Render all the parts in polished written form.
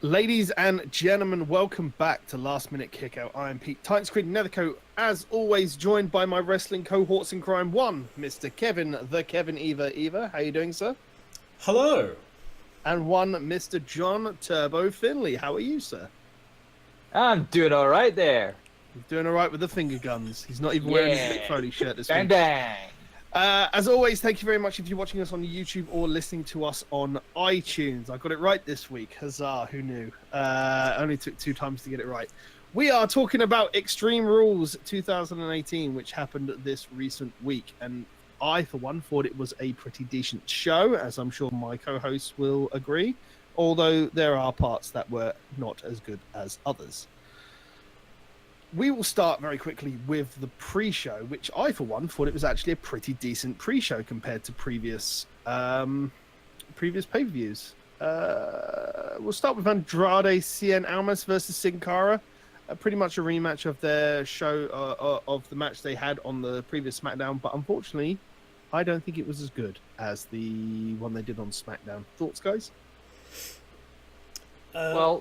Ladies and gentlemen, welcome back to Last Minute Kickout. I am Pete Titans Creed Nethercoat, as always, joined by my wrestling cohorts in crime. One, Mr. Kevin, the Kevin Eva. How you doing, sir? Hello. And one, Mr. John Turbo Finley. How are you, sir? I'm doing all right there. He's doing all right with the finger guns. He's not even wearing his Mick Foley shirt this week. Bang. As always, thank you very much if you're watching us on YouTube or listening to us on iTunes. I got it right this week. Huzzah, who knew? Only took 2 times to get it right. We are talking about Extreme Rules 2018, which happened this recent week. And I, for one, thought it was a pretty decent show, as I'm sure my co-hosts will agree. Although there are parts that were not as good as others. We will start very quickly with the pre-show, which I, for one, thought it was actually a pretty decent pre-show compared to previous pay-per-views. We'll start with Andrade Cien Almas versus Sin Cara. Pretty much a rematch of their show, of the match they had on the previous SmackDown, but unfortunately, I don't think it was as good as the one they did on SmackDown. Thoughts, guys? I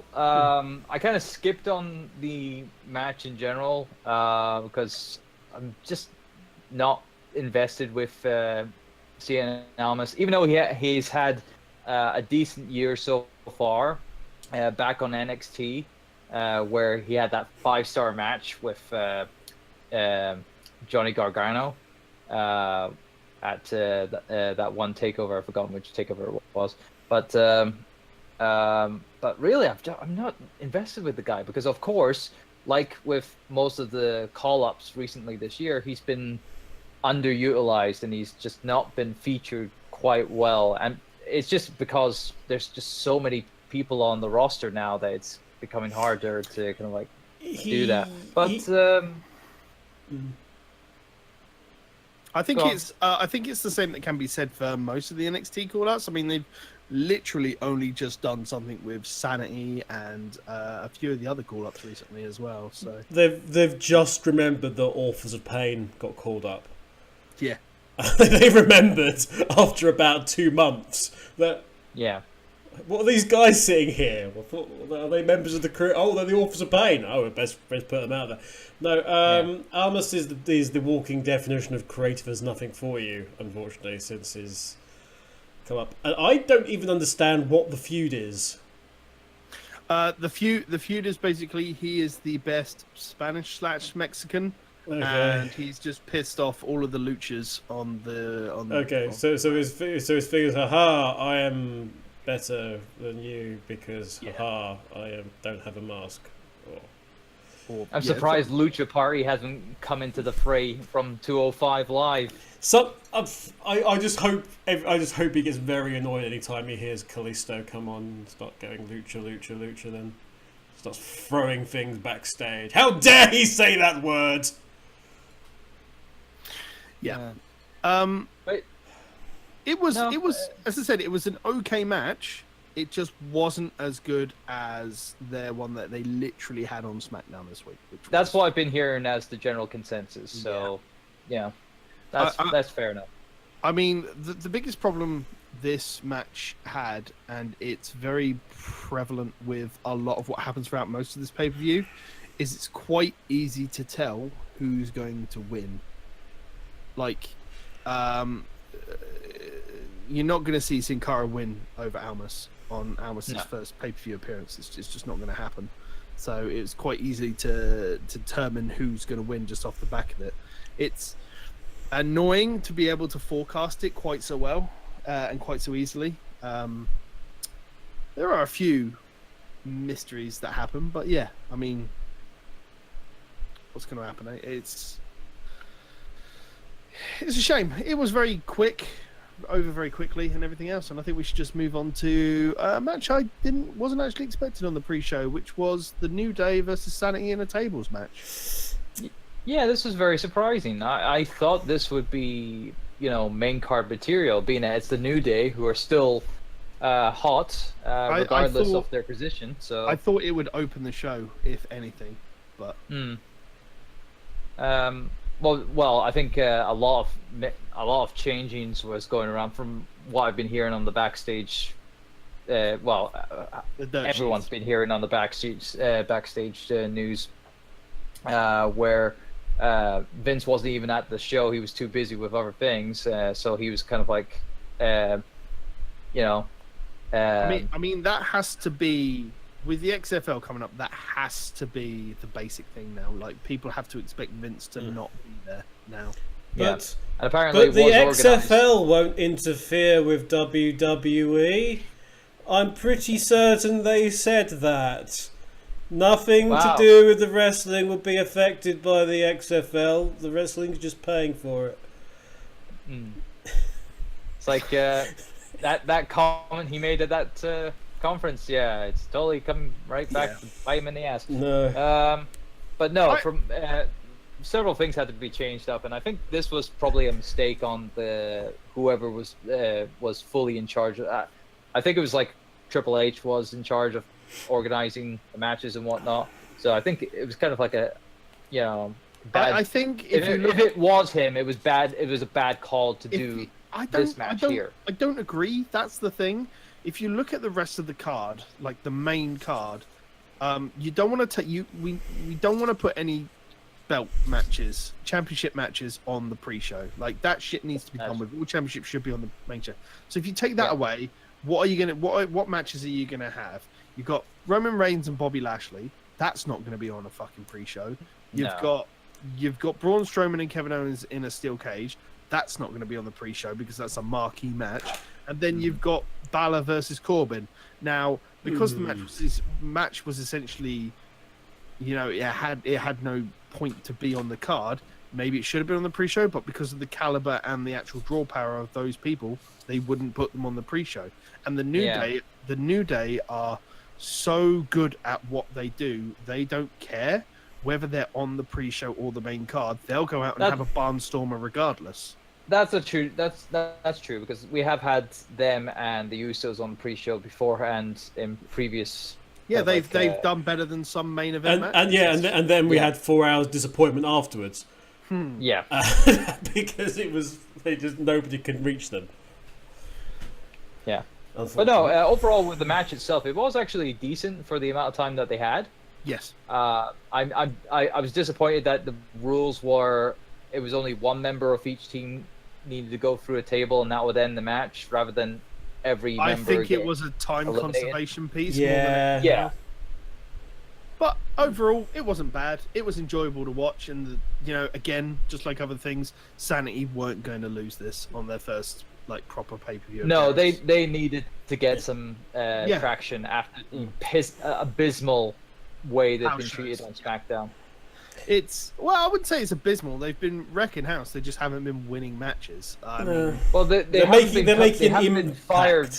kind of skipped on the match in general because I'm just not invested with Cien Almas, even though he's had a decent year so far back on NXT, where he had that 5-star match with Johnny Gargano at that one takeover. I've forgotten which takeover it was, but really, I'm not invested with the guy because, of course, like with most of the call-ups recently this year, he's been underutilized and he's just not been featured quite well. And it's just because there's just so many people on the roster now that it's becoming harder to kind of like do that. But I think it's the same that can be said for most of the NXT call-outs. I mean, they've literally only just done something with Sanity and a few of the other call-ups recently as well. So They've just remembered that Authors of Pain got called up. Yeah. They remembered after about 2 months that... Yeah. What are these guys sitting here? Are they members of the crew? Oh, they're the Authors of Pain. Oh, best put them out there. No, Almas is the walking definition of creative as nothing for you, unfortunately, since his... come up, and I don't even understand what the feud is. The feud is basically he is the best Spanish/Mexican, and he's just pissed off all of the luchas on the. So his figures, haha, I am better than you because haha, don't have a mask. I'm surprised Lucha Party hasn't come into the fray from 205 Live. So I just hope he gets very annoyed anytime he hears Kalisto come on and start going lucha, then starts throwing things backstage. How dare he say that word? Yeah. It was as I said, it was an okay match. It just wasn't as good as their one that they literally had on SmackDown this week. That's what I've been hearing as the general consensus. So, yeah, that's fair enough. I mean, the biggest problem this match had, and it's very prevalent with a lot of what happens throughout most of this pay-per-view, is it's quite easy to tell who's going to win. Like, you're not going to see Sin Cara win over Almas on Almas's first pay-per-view appearance. It's just not going to happen. So it's quite easy to determine who's going to win just off the back of it. It's annoying to be able to forecast it quite so well and quite so easily. There are a few mysteries that happen, but yeah, I mean, what's going to happen? It's a shame. It was very quick. Over very quickly and everything else, and I think we should just move on to a match I wasn't actually expecting on the pre-show, which was the New Day versus Sanity in a tables match. Yeah, this was very surprising. I thought this would be, main card material, being that it's the New Day, who are still hot, regardless of their position. So I thought it would open the show, if anything, but. Well, I think a lot of changings was going around from what I've been hearing on the backstage The dirt everyone's sheets. been hearing on the backstage news where Vince wasn't even at the show. He was too busy with other things, so he was kind of like, you know. I mean, that has to be with the XFL coming up. That has to be the basic thing now. Like, people have to expect Vince to not be there now. But, and apparently but the it was XFL won't interfere with WWE. I'm pretty certain they said that. Nothing to do with the wrestling will be affected by the XFL. The wrestling's just paying for it. It's like that comment he made at that conference. Yeah, it's totally coming right back to bite him in the ass. No. But no, from several things had to be changed up, and I think this was probably a mistake on the whoever was fully in charge of that. I think it was like Triple H was in charge of organizing the matches and whatnot. So I think it was kind of like a, bad. I think if it was him, it was bad. It was a bad call to do this match here. I don't agree. That's the thing. If you look at the rest of the card, like the main card, you don't want to we don't want to put any belt matches, championship matches on the pre-show. Like, that shit needs to be done with. All championships should be on the main show. So if you take that away, what matches are you gonna have? You've got Roman Reigns and Bobby Lashley. That's not gonna be on a fucking pre-show. You've got Braun Strowman and Kevin Owens in a steel cage. That's not going to be on the pre-show because that's a marquee match. And then you've got Balor versus Corbin. Now, because the match was essentially, it had no point to be on the card. Maybe it should have been on the pre-show, but because of the caliber and the actual draw power of those people, they wouldn't put them on the pre-show. And the New Day are so good at what they do. They don't care whether they're on the pre-show or the main card. They'll go out and have a barnstormer regardless. That's true because we have had them and the Usos on pre-show beforehand in previous. Yeah, they've done better than some main event matches. And then we had 4 hours disappointment afterwards. Yeah, because nobody could reach them. Yeah, but no. Overall, with the match itself, it was actually decent for the amount of time that they had. Yes. I was disappointed that the rules were it was only one member of each team needed to go through a table and that would end the match rather than every member. I think it was a time conservation piece. Yeah. But overall, it wasn't bad. It was enjoyable to watch, and again, just like other things, Sanity weren't going to lose this on their first proper pay-per-view. No, they needed to get some traction after the abysmal way they've been treated on SmackDown. I wouldn't say it's abysmal. They've been wrecking house. They just haven't been winning matches. Well, they haven't been fired.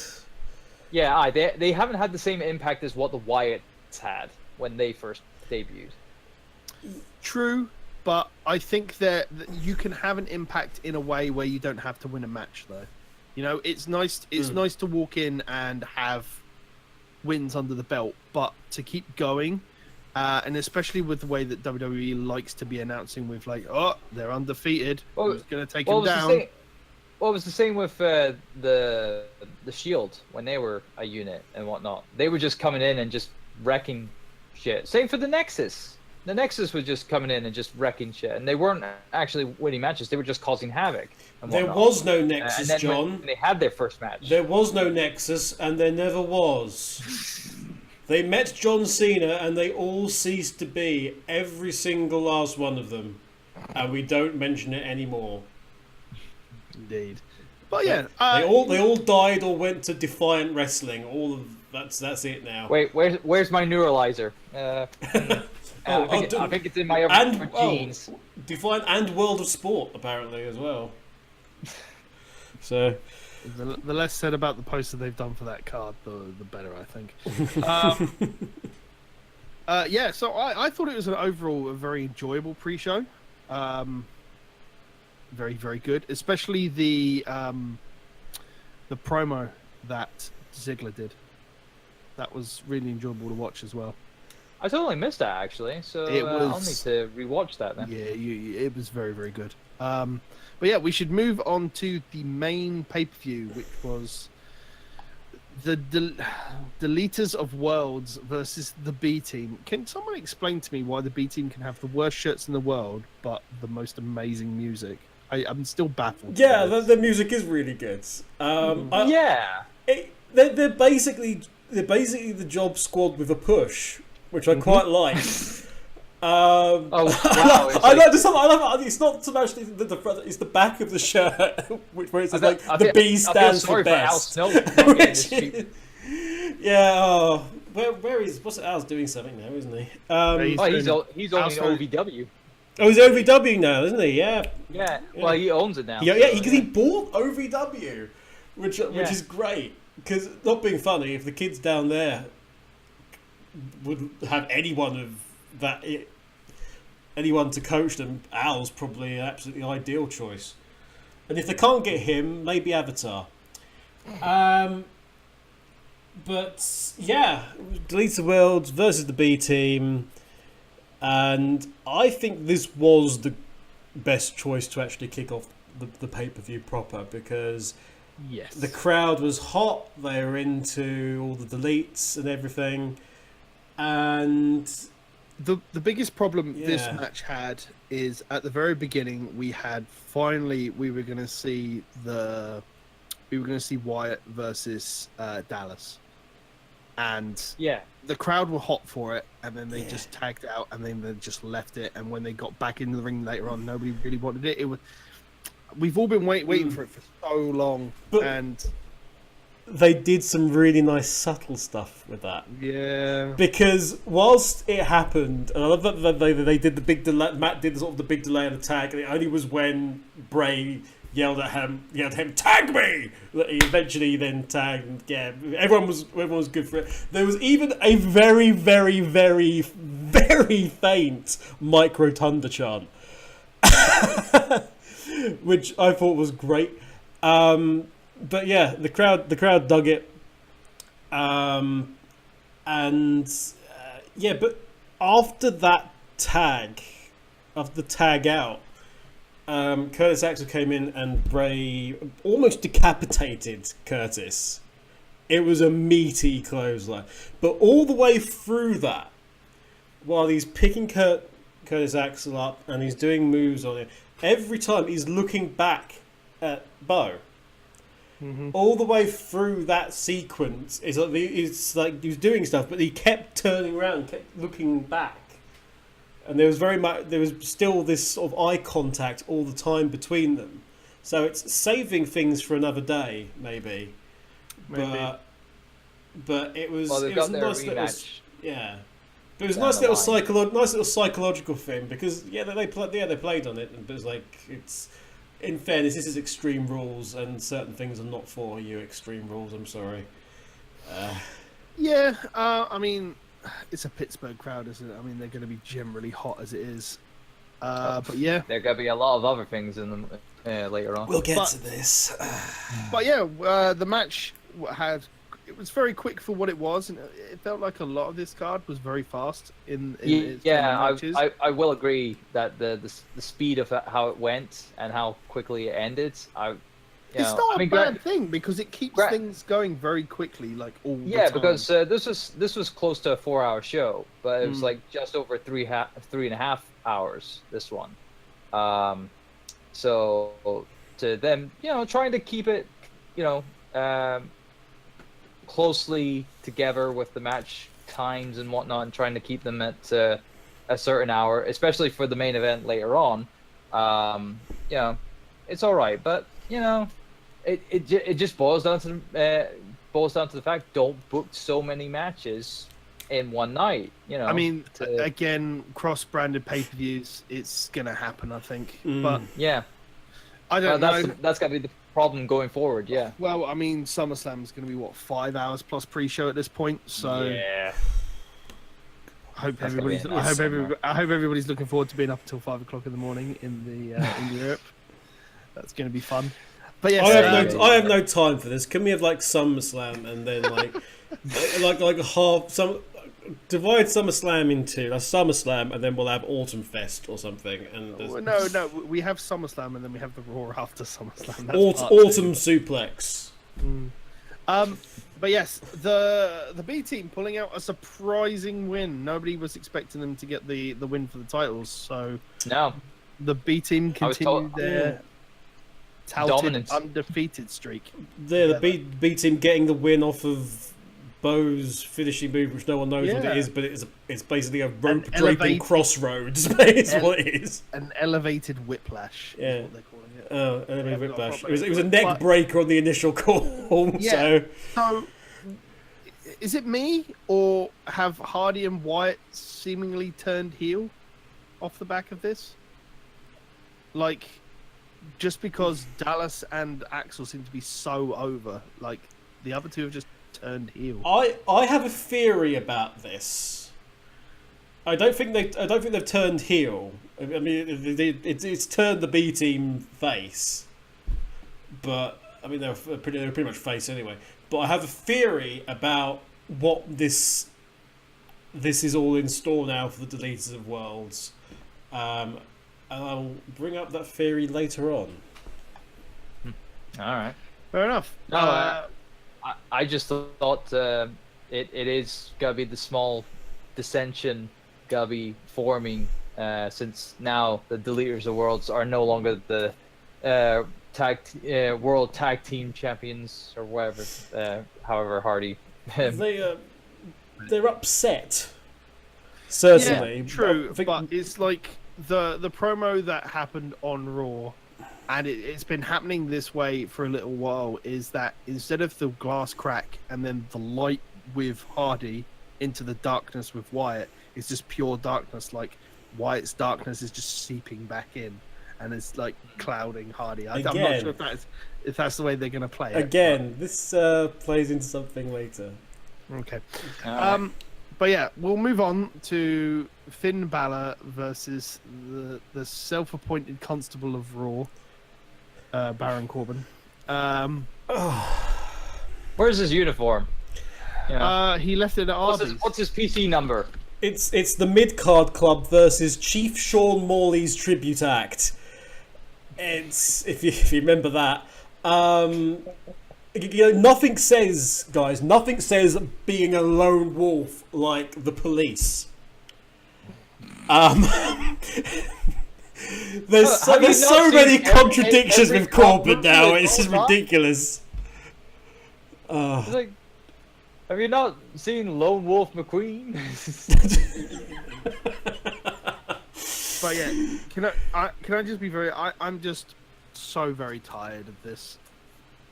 Yeah, they haven't had the same impact as what the Wyatts had when they first debuted. True, but I think that you can have an impact in a way where you don't have to win a match, though. It's nice. It's nice to walk in and have wins under the belt, but to keep going. And especially with the way that WWE likes to be announcing with they're undefeated. Who's going to take them down? Well, it was the same with the Shield when they were a unit and whatnot. They were just coming in and just wrecking shit. Same for the Nexus. The Nexus was just coming in and just wrecking shit, and they weren't actually winning matches. They were just causing havoc. And there was no Nexus, and then John. when they had their first match. There was no Nexus, and there never was. They met John Cena and they all ceased to be, every single last one of them. And we don't mention it anymore. Indeed. But yeah. They all died or went to Defiant Wrestling. All of that's it now. Wait, where's my neuralizer? I think it's in my other jeans. Defiant and World of Sport, apparently, as well. So... The less said about the poster they've done for that card, the better, I think. So I thought it was overall a very enjoyable pre-show. Very, very good, especially the promo that Ziggler did. That was really enjoyable to watch as well. I totally missed that actually, so I'll need to rewatch that then. Yeah, it was very, very good. But yeah, we should move on to the main pay-per-view, which was the deleters of worlds versus the B team. Can someone explain to me why the B team can have the worst shirts in the world but the most amazing music? I'm still baffled. Yeah, the music is really good. They're basically the Job Squad with a push, which I quite like. Oh wow! I love it. It's not so much the front; it's the back of the shirt, where it says the B stands for best. Yeah. Where is what's Al's doing something now, isn't he? He's only OVW. Oh, he's OVW now, isn't he? Yeah. Yeah. Well, he owns it now. Yeah, because he bought OVW, which is great. Because, not being funny, if the kids down there would have anyone to coach them, Al's probably an absolutely ideal choice. And if they can't get him, maybe Avatar. But yeah, Deletes the Worlds versus the B team, and I think this was the best choice to actually kick off the pay-per-view proper, because the crowd was hot. They were into all the deletes and everything, and the biggest problem this match had is at the very beginning we were going to see Wyatt versus Dallas, and the crowd were hot for it, and then they just tagged out, and then they just left it, and when they got back into the ring later on, nobody really wanted it. We've all been waiting for it for so long, and they did some really nice subtle stuff with that. Yeah. Because whilst it happened, and I love that they did the big delay. Matt did sort of the big delay on the tag, and it only was when Bray yelled at him, "Tag me!" That he eventually then tagged. And everyone was good for it. There was even a very, very, very, very faint Mike Rotunda chant, which I thought was great. But yeah, the crowd dug it, but after that tag, after the tag out, Curtis Axel came in and Bray almost decapitated Curtis. It was a meaty clothesline, but all the way through that, while he's picking Curtis Axel up and he's doing moves on it, every time he's looking back at Bo. Mm-hmm. All the way through that sequence, it's like he was doing stuff, but he kept turning around, kept looking back, and there was still this sort of eye contact all the time between them. So it's saving things for another day, maybe. But it was Well, it was a nice little, But it was a nice little psychological thing, because they played on it, but it's like it's. In fairness, this is Extreme Rules, and certain things are not for you. Extreme Rules. I'm sorry. I mean, it's a Pittsburgh crowd, isn't it? I mean, they're going to be generally hot as it is. But yeah, there going to be a lot of other things in them later on. We'll get to this. But yeah, the match it was very quick for what it was, and it felt like a lot of this card was very fast in its matches. I will agree that the speed of how it went and how quickly it ended. It's not a bad thing, because it keeps things going very quickly, like all the time. Yeah, because this was close to a 4-hour show, but it was like just over 3.5 hours. This one, so to them, trying to keep it, closely together with the match times and whatnot, and trying to keep them at a certain hour, especially for the main event later on. It's all right, but it just boils down to the fact, don't book so many matches in one night. I mean, again, cross-branded pay-per-views, it's gonna happen, I think. But I don't know. That's gotta be the problem going forward. Yeah. Well, I mean, SummerSlam is going to be 5 hours plus pre-show at this point. So yeah. I hope everybody's looking forward to being up until 5 o'clock in the morning in Europe. That's going to be fun. But yeah, I have no time for this. Can we have like SummerSlam and then like divide SummerSlam into a SummerSlam, and then we'll have Autumn Fest or something. And no, we have SummerSlam and then we have the Raw after SummerSlam. Autumn Suplex. But But yes, the B team pulling out a surprising win. Nobody was expecting them to get the win for the titles. So No, the B team I was told- continued their touted Dominance. undefeated streak. The B team getting the win off of Bo's finishing move, which no one knows what Yeah. it is, but it's basically a rope draping elevated- crossroads. Is what it is. An elevated whiplash. Yeah. Is what they're calling it. Oh, and Yeah, then whiplash. not It was a properly. neck breaker on the initial call. Yeah. So So, is it me or have Hardy and Wyatt seemingly turned heel off the back of this? Like, just because Dallas and Axel seem to be so over, like the other two have just turned heel. I have a theory about this. I don't think they've turned heel. I mean, it's turned the B team face, but I mean they're pretty much face anyway. But I have a theory about what this is all in store now for the Deleters of Worlds, and I'll bring up that theory later on. All right. Fair enough. No, I just thought it is gonna be the small dissension gonna be forming since now the Deleters of Worlds are no longer the world tag team champions or whatever. However, Hardy. They're upset. Certainly, Yeah, true. I think- But it's like the promo that happened on Raw, and it's been happening this way for a little while, is that instead of the glass crack and then the light with Hardy into the darkness with Wyatt, it's just pure darkness. Like Wyatt's darkness is just seeping back in, and it's like clouding Hardy. I'm not Again. sure if that's the way they're gonna play it. Again, this plays into something later. but- okay. Alright. But yeah, we'll move on to Finn Balor versus the self-appointed Constable of Raw, Baron Corbin. Where's his uniform? Yeah. He left it at Arby's. What's his PC number? It's the mid-card club versus Chief Sean Morley's tribute act. It's if you remember that. Nothing says being a lone wolf like the police. There's Have you not so seen many every contradictions with cop Corbin movie now. that It's just goes on? ridiculous. It's like, have you not seen Lone Wolf McQueen? But yeah, can I just be I'm just so very tired of this.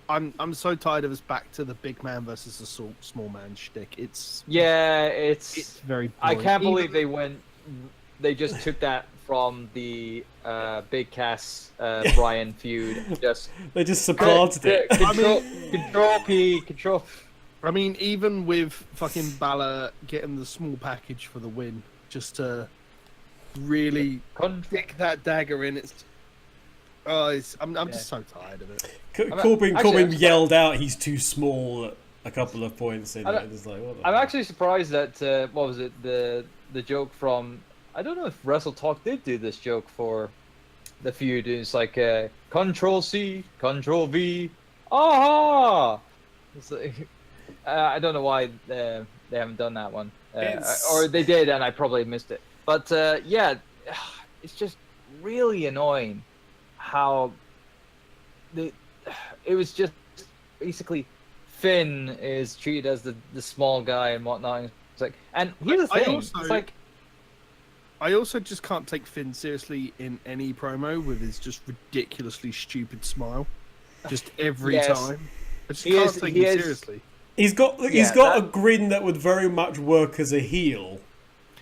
I'm so tired of us back to the big man versus the small man shtick. It's Yeah, it's very. I boring. can't believe Even- they just took that from the Big Cass Brian feud. Just They just supplanted it. Control. I mean, even with fucking Balor getting the small package for the win, just to really stick that dagger in, I'm just so tired of it. Corbin I'm yelled out he's too small at a couple of points in it. It's like, what the I'm fuck? actually surprised that what was it the joke from, I don't know if Wrestle Talk did do this joke for the feud. It's like Control C, Control V, aha! It's like, I don't know why they haven't done that one, or they did and I probably missed it. But yeah, it's just really annoying how it was just basically Finn is treated as the small guy and whatnot. It's like, and here's the thing, it's like, I also just can't take Finn seriously in any promo with his just ridiculously stupid smile, just every Yes. time. I just can't take him seriously. He's got a grin that would very much work as a heel.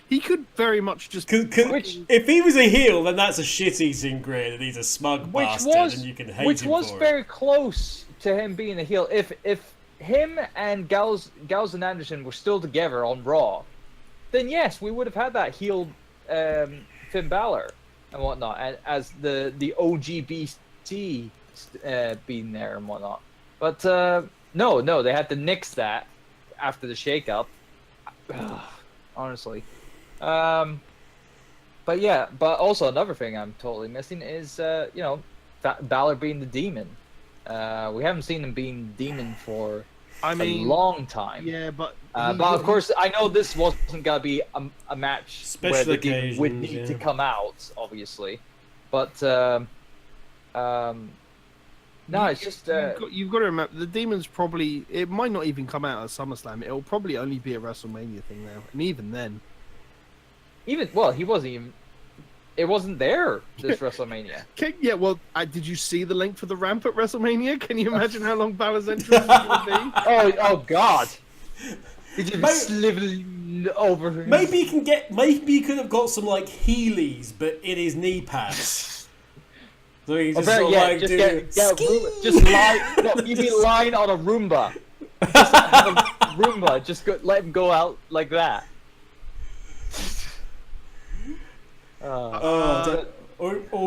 He could very much just. If he was a heel, then that's a shit-eating grin, and he's a smug bastard, and you can hate which him was for very close to him being a heel. If him and Gals and Anderson were still together on Raw, then yes, we would have had that heel Finn Balor and whatnot, and as the OGBC being there and whatnot. But no, they had to nix that after the shakeup. Honestly. But yeah, but also another thing I'm totally missing is Balor being the demon. We haven't seen him being demon for I mean, long time. Yeah, but but of course, I know this wasn't gonna be a match Special where the demon would occasions, need yeah. to come out, obviously. But no, it's just you've got to remember the demons probably. It might not even come out at SummerSlam. It'll probably only be a WrestleMania thing now, and even then, he wasn't even. It wasn't there this WrestleMania. yeah. Well, did you see the length for the ramp at WrestleMania? Can you imagine how long Balor's entrance would be? Oh God! Did you slively over? Maybe you could have got some like Heelys, but in his knee pads. So he just sort of like just lie. No, you'd be lying on a Roomba. Just have a Roomba. Just let him go out like that. Or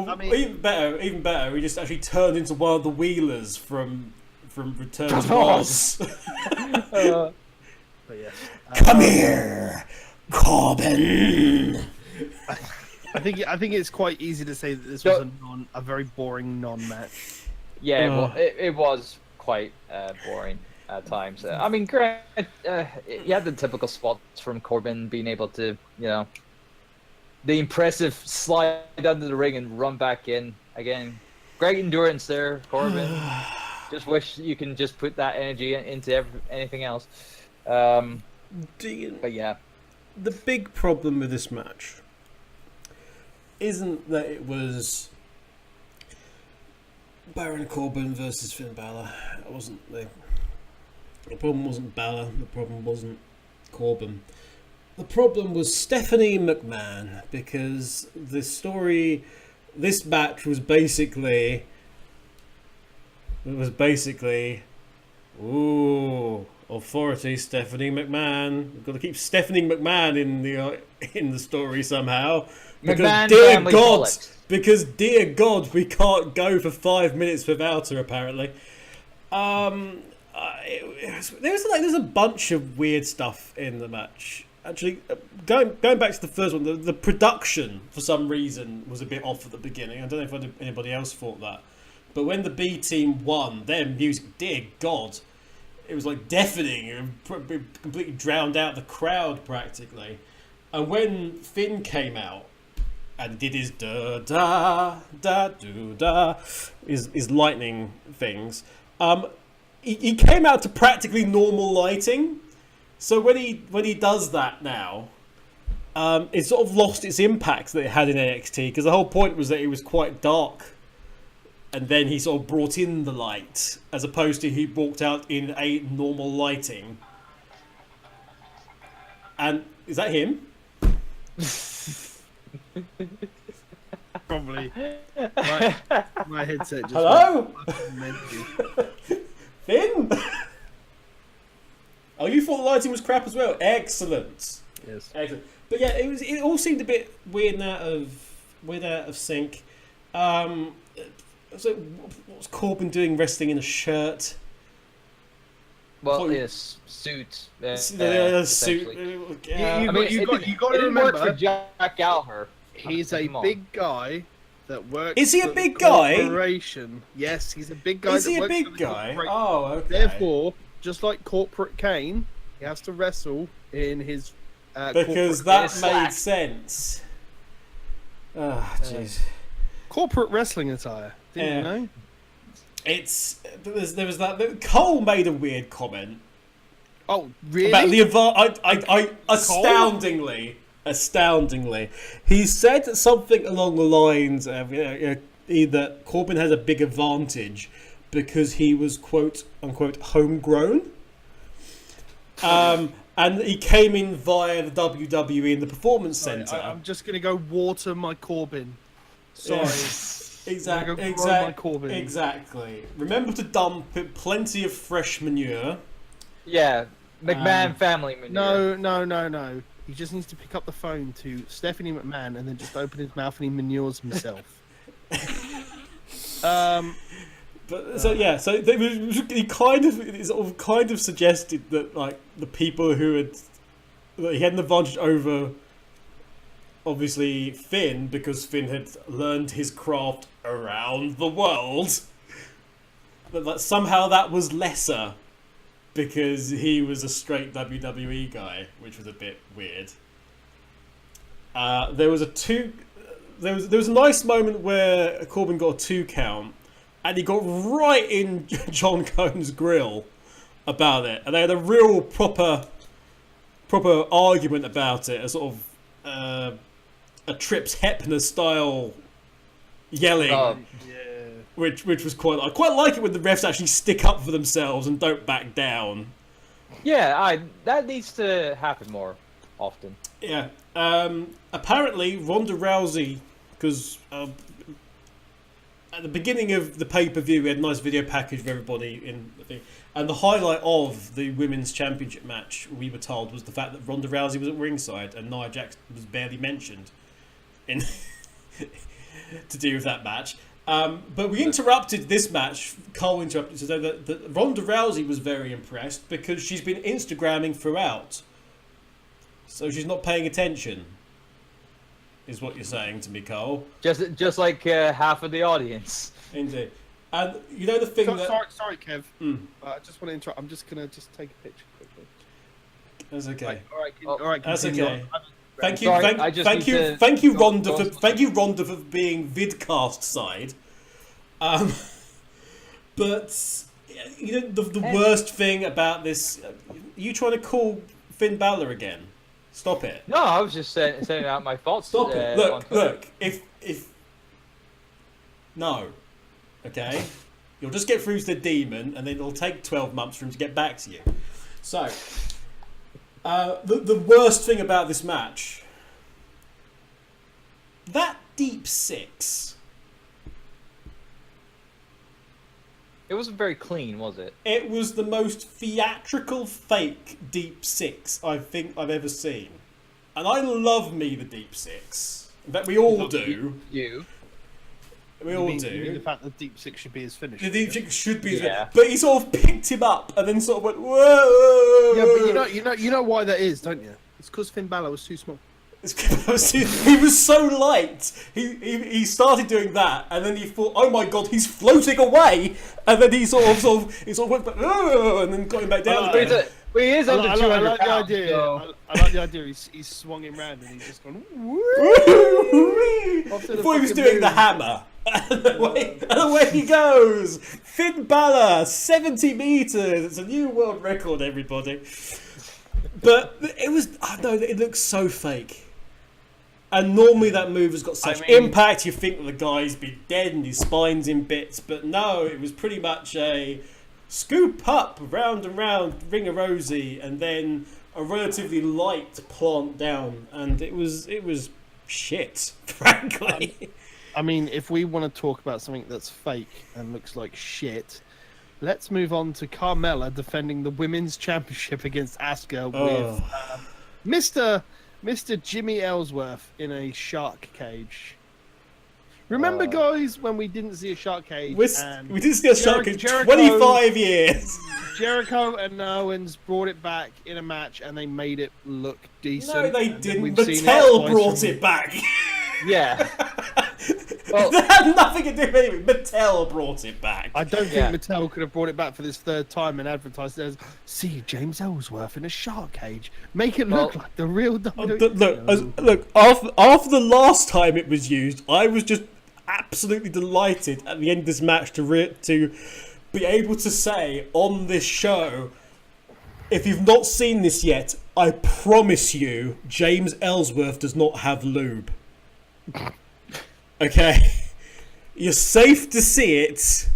I mean, even better, he just actually turned into one of the Wheelers from Return to Mars. but yeah, Come here, Corbin. I think it's quite easy to say that this was a very boring non-match. Yeah, well, it was quite boring at times. I mean, granted, you had the typical spots from Corbin being able to, the impressive slide under the ring and run back in again. Great endurance there, Corbin. Just wish you can just put that energy into anything else. But yeah, the big problem with this match isn't that it was Baron Corbin versus Finn Balor. It wasn't the problem wasn't Balor. The problem wasn't Corbin. The problem was Stephanie McMahon, because this match was basically, authority, Stephanie McMahon. We've got to keep Stephanie McMahon in the story somehow. Because dear God, we can't go for 5 minutes without her. Apparently, there's a bunch of weird stuff in the match. Actually, going back to the first one, the production for some reason was a bit off at the beginning. I don't know if anybody else thought that, but when the B team won, their music, dear God, it was like deafening and completely drowned out the crowd practically. And when Finn came out and did his da da da do da, his lightning things, he came out to practically normal lighting. So when he does that now, it sort of lost its impact that it had in NXT, because the whole point was that it was quite dark, and then he sort of brought in the light, as opposed to he walked out in a normal lighting. And is that him? Probably. My headset just Hello? Finn? Oh, you thought the lighting was crap as well? Excellent. Yes. Excellent. But yeah, it all seemed a bit weird and out of sync. So what's Corbin doing wrestling in a shirt? Well, yes, suit. Suit. You got to remember, worked for Jack Gallagher. He's a big guy that works. Is he a for big the guy? Corporation. Yes, he's a big guy. Is he a works big for the guy? corporation. Oh, okay. Therefore, just like Corporate Kane, he has to wrestle in his. Because that made sense. Oh, jeez. Corporate wrestling attire. Didn't you know? There was that. Cole made a weird comment. Oh, really? About the astoundingly, he said something along the lines of that Corbin has a big advantage because he was quote unquote homegrown. And he came in via the WWE in the Performance Center. I'm just gonna go water my Corbin. Sorry. Exactly. Remember to dump plenty of fresh manure. Yeah, McMahon family manure. No. He just needs to pick up the phone to Stephanie McMahon and then just open his mouth and he manures himself. He kind of suggested that like the people that he had an advantage over, obviously Finn, because Finn had learned his craft around the world, but that somehow that was lesser because he was a straight WWE guy, which was a bit weird. There was a nice moment where Corbin got a 2 count, and he got right in John Cone's grill about it, and they had a real proper argument about it, a sort of a Trips Hepner style yelling, which was I quite like it when the refs actually stick up for themselves and don't back down. Yeah, that needs to happen more often. Yeah. Apparently, Ronda Rousey, because at the beginning of the pay-per-view, we had a nice video package of everybody in the thing. And the highlight of the Women's Championship match, we were told, was the fact that Ronda Rousey was at ringside and Nia Jax was barely mentioned in to do with that match. But we interrupted this match. Cole interrupted to say that Ronda Rousey was very impressed because she's been Instagramming throughout. So she's not paying attention, is what you're saying to me, Cole. Just like half of the audience. Indeed. And you know the thing Sorry, Kev. I just want to interrupt. I'm just going to take a picture quickly. That's okay. All right. That's continue okay. on. Thank you, Sorry, thank you, Rhonda, for being vidcast side. But you know the worst thing about this, you trying to call Finn Balor again? Stop it. No, I was just saying out my thoughts. Stop it. Look. If no, okay, you'll just get through to the demon, and then it'll take 12 months for him to get back to you. So. The worst thing about this match, that deep 6. It wasn't very clean, was it? It was the most theatrical fake deep 6 I think I've ever seen. And I love me the deep 6. In fact, we all do. We all do. You mean the fact that deep 6 should be his finish. The deep 6 should be his Yeah. But he sort of picked him up and then sort of went, whoa! Yeah, but you know why that is, don't you? It's because Finn Balor was too small. He was so light. He started doing that, and then he thought, "Oh my god, he's floating away!" And then he sort of went back, and then got him back down again. But he is under 200 I like the pounds, idea. so... I like the idea. He's swung him round and he's just gone. Before he was doing the hammer. And away he goes. Finn Balor, 70 meters. It's a new world record, everybody. But it looks so fake. And normally that move has got such impact, you think that the guy's been dead and his spine's in bits, but no, it was pretty much a scoop up, round and round, ring a rosy, and then a relatively light plant down, and it was shit, frankly. I mean, if we want to talk about something that's fake and looks like shit, let's move on to Carmella defending the Women's Championship against Asuka with Mr. Jimmy Ellsworth in a shark cage. Remember, guys, when we didn't see a shark cage? We didn't see a shark cage in 25 years. Jericho and Owens brought it back in a match, and they made it look decent. No, they didn't. Mattel brought it back. Yeah. Well, that had nothing to do with anything. Mattel brought it back. I don't think Mattel could have brought it back for this third time and advertised it as, see James Ellsworth in a shark cage. Make it look like the real WWE. Look, after the last time it was used, I was just absolutely delighted at the end of this match to be able to say on this show, if you've not seen this yet, I promise you, James Ellsworth does not have lube. Okay, you're safe to see it.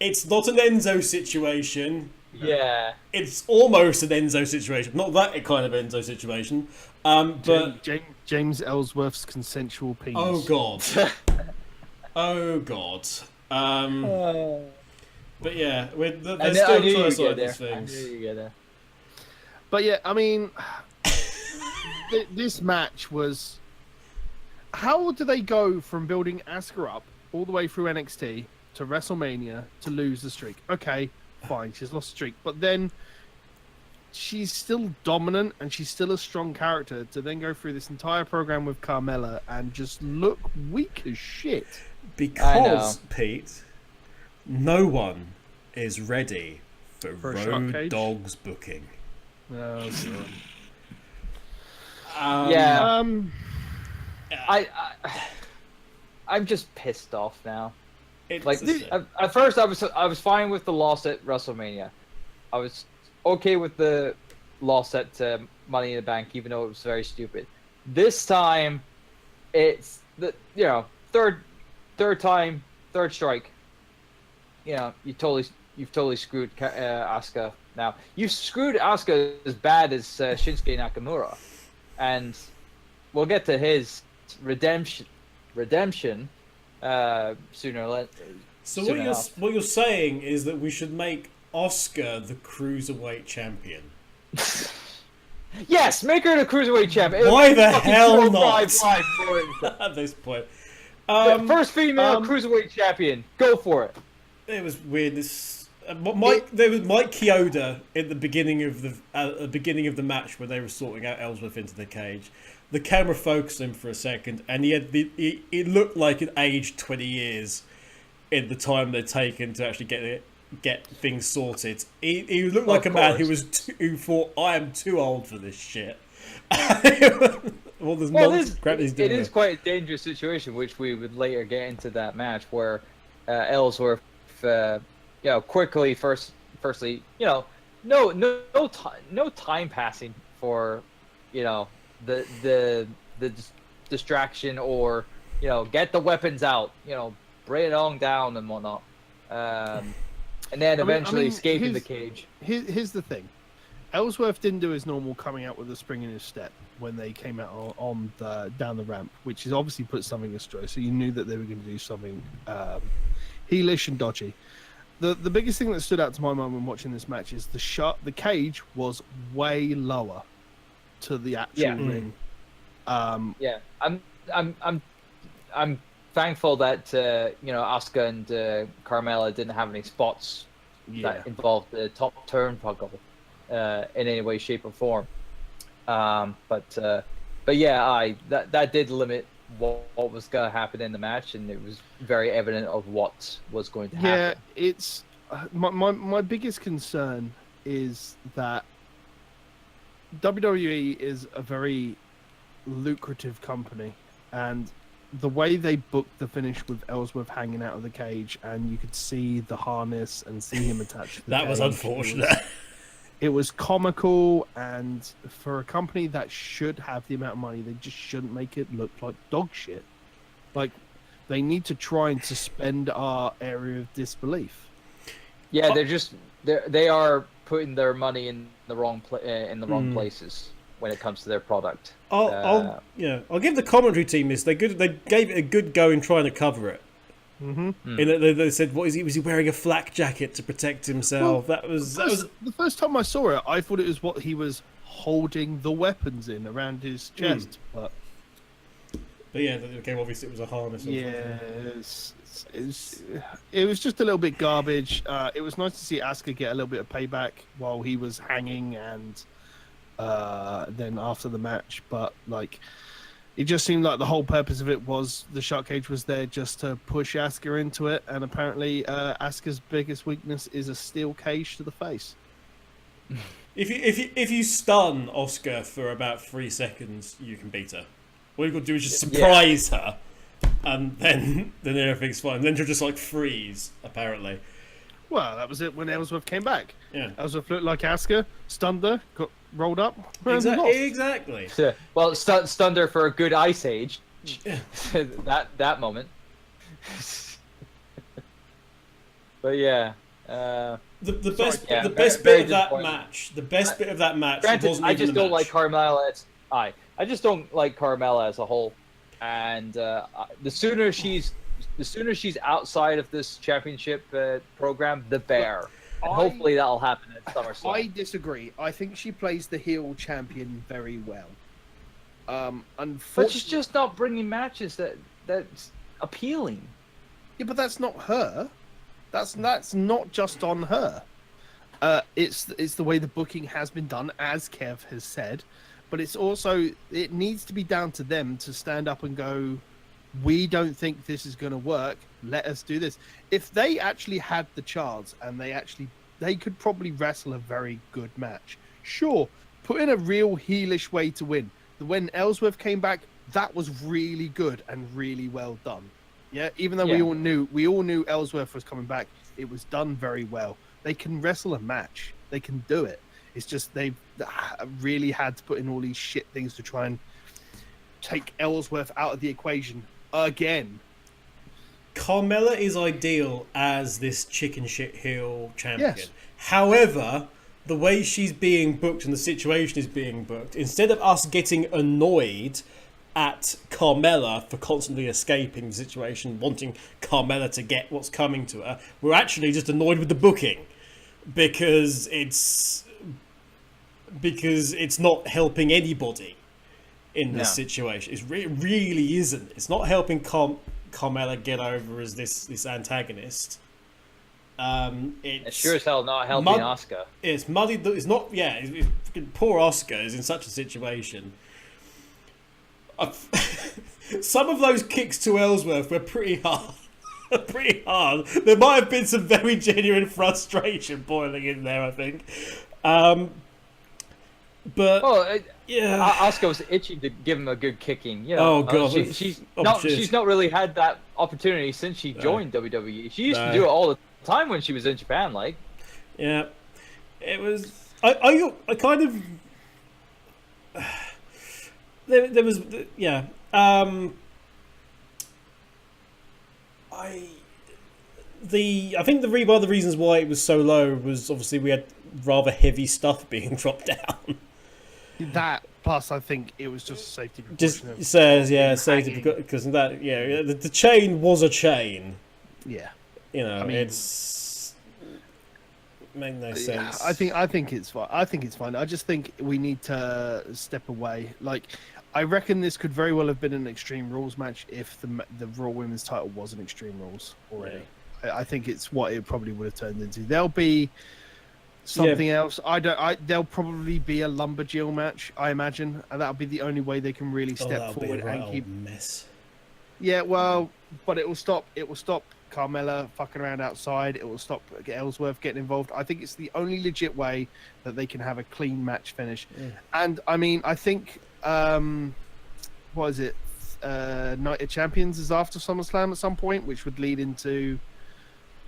It's not an Enzo situation. Yeah. It's almost an Enzo situation. Not that kind of Enzo situation. But James Ellsworth's consensual penis. Oh god. Oh god. But yeah, they're still trying to sort these things. I knew you get there. But yeah, I mean, this match was. How do they go from building Asuka up all the way through NXT to WrestleMania to lose the streak? Okay, fine, she's lost the streak, but then she's still dominant and she's still a strong character to then go through this entire program with Carmella and just look weak as shit. Because, Pete, no one is ready For a shark Road cage? Dogs booking. Oh, Yeah. God. I I'm just pissed off now. Like It's at first, I was fine with the loss at WrestleMania. I was okay with the loss at Money in the Bank, even though it was very stupid. This time, it's the third time, third strike. You've totally screwed Asuka. Now you screwed Asuka as bad as Shinsuke Nakamura, and we'll get to his redemption sooner or later. so soon what you're saying is that we should make Oscar the cruiserweight champion. Yes, make her the cruiserweight champion. Why the Fucking hell 4-5 not? for it. At this point, First female cruiserweight champion. Go for it. it was weird. There was Mike Chioda at the beginning of the match when they were sorting out Ellsworth into the cage. The camera focused him for a second, and it looked like it aged 20 years in the time they'd taken to actually get things sorted. He looked like a man who thought, I am too old for this shit. It is quite a dangerous situation, which we would later get into that match where Ellsworth, quickly firstly, no time passing for, the distraction or get the weapons out, bring it on down and whatnot, and then eventually escaping the cage. Here's the thing. Ellsworth didn't do his normal coming out with a spring in his step when they came out on down the ramp, which has obviously put something astray. So you knew that they were going to do something heelish and dodgy. The biggest thing that stood out to my mind when watching this match is the cage was way lower to the actual ring. I'm thankful that Asuka and Carmella didn't have any spots that involved the top turnbuckle in any way, shape, or form. But yeah, that did limit what was going to happen in the match, and it was very evident of what was going to happen. Yeah, it's my biggest concern is that WWE is a very lucrative company, and the way they booked the finish with Ellsworth hanging out of the cage, and you could see the harness and see him attached to the that cage, was unfortunate. It was comical, and for a company that should have the amount of money, they just shouldn't make it look like dog shit. Like, they need to try and suspend our area of disbelief. Yeah, they are putting their money in the wrong places when it comes to their product. I'll give the commentary team this. They gave it a good go in trying to cover it. Mm-hmm. They said, "What is he? Was he wearing a flak jacket to protect himself?" Well, that was the first time I saw it. I thought it was what he was holding the weapons in around his chest. But yeah, okay. Obviously, it was a harness. It was just a little bit garbage. It was nice to see Asuka get a little bit of payback while he was hanging, and then after the match. But it just seemed like the whole purpose of it was the shark cage was there just to push Asuka into it, and apparently Asuka's biggest weakness is a steel cage to the face. If you stun Oscar for about 3 seconds, you can beat her. All you've got to do is just surprise her, and then everything's fine. Then she'll just freeze, apparently. Well, that was it when Ellsworth came back. Yeah. Ellsworth looked like Asuka, stunned her, got rolled up. Exactly. Well, stunned her for a good ice age. that moment. But yeah. The best bit of that match. The best bit of that match. Granted, I just don't like Carmella. I just don't like Carmella as a whole, and the sooner she's outside of this championship program, the better. And hopefully that'll happen at SummerSlam. I disagree. I think she plays the heel champion very well. But she's just not bringing matches that's appealing. Yeah, but that's not her. That's not just on her. It's the way the booking has been done, as Kev has said. But it needs to be down to them to stand up and go, we don't think this is going to work. Let us do this. If they actually had the chance and they actually probably wrestle a very good match. Sure, put in a real heelish way to win. When Ellsworth came back, that was really good and really well done. Yeah, even though we all knew Ellsworth was coming back, it was done very well. They can wrestle a match. They can do it. It's just they've really had to put in all these shit things to try and take Ellsworth out of the equation again. Carmella is ideal as this chicken shit heel champion. Yes. However, the way she's being booked and the situation is being booked, instead of us getting annoyed at Carmella for constantly escaping the situation, wanting Carmella to get what's coming to her, we're actually just annoyed with the booking because it's not helping anybody in this situation. It really isn't. It's not helping Carmella get over as this antagonist. It's sure as hell not helping Asuka. It's muddy. It's not. Yeah, poor Asuka is in such a situation. Some of those kicks to Ellsworth were pretty hard. Pretty hard. There might have been some very genuine frustration boiling in there, I think. But yeah, Asuka was itching to give him a good kicking. You know, oh god, she's not really had that opportunity since she joined WWE. She used to do it all the time when she was in Japan. Like, yeah, it was. I kind of. There was I think one of the reasons why it was so low was obviously we had rather heavy stuff being dropped down. That plus, I think it was just safety precaution. Just says safety because that the chain was a chain. Yeah, you know, I mean, it's made no sense. I think it's fine. I think it's fine. I just think we need to step away. Like, I reckon this could very well have been an Extreme Rules match if the Raw Women's title was an Extreme Rules already. Yeah. I think it's what it probably would have turned into. There'll be something else. There'll probably be a Lumberjill match, I imagine, and that'll be the only way they can really step forward and keep mess. Yeah, well, but it will stop Carmella fucking around outside. It will stop Ellsworth getting involved. I think it's the only legit way that they can have a clean match finish. Yeah. And I mean, I think what is it? Night of Champions is after SummerSlam at some point, which would lead into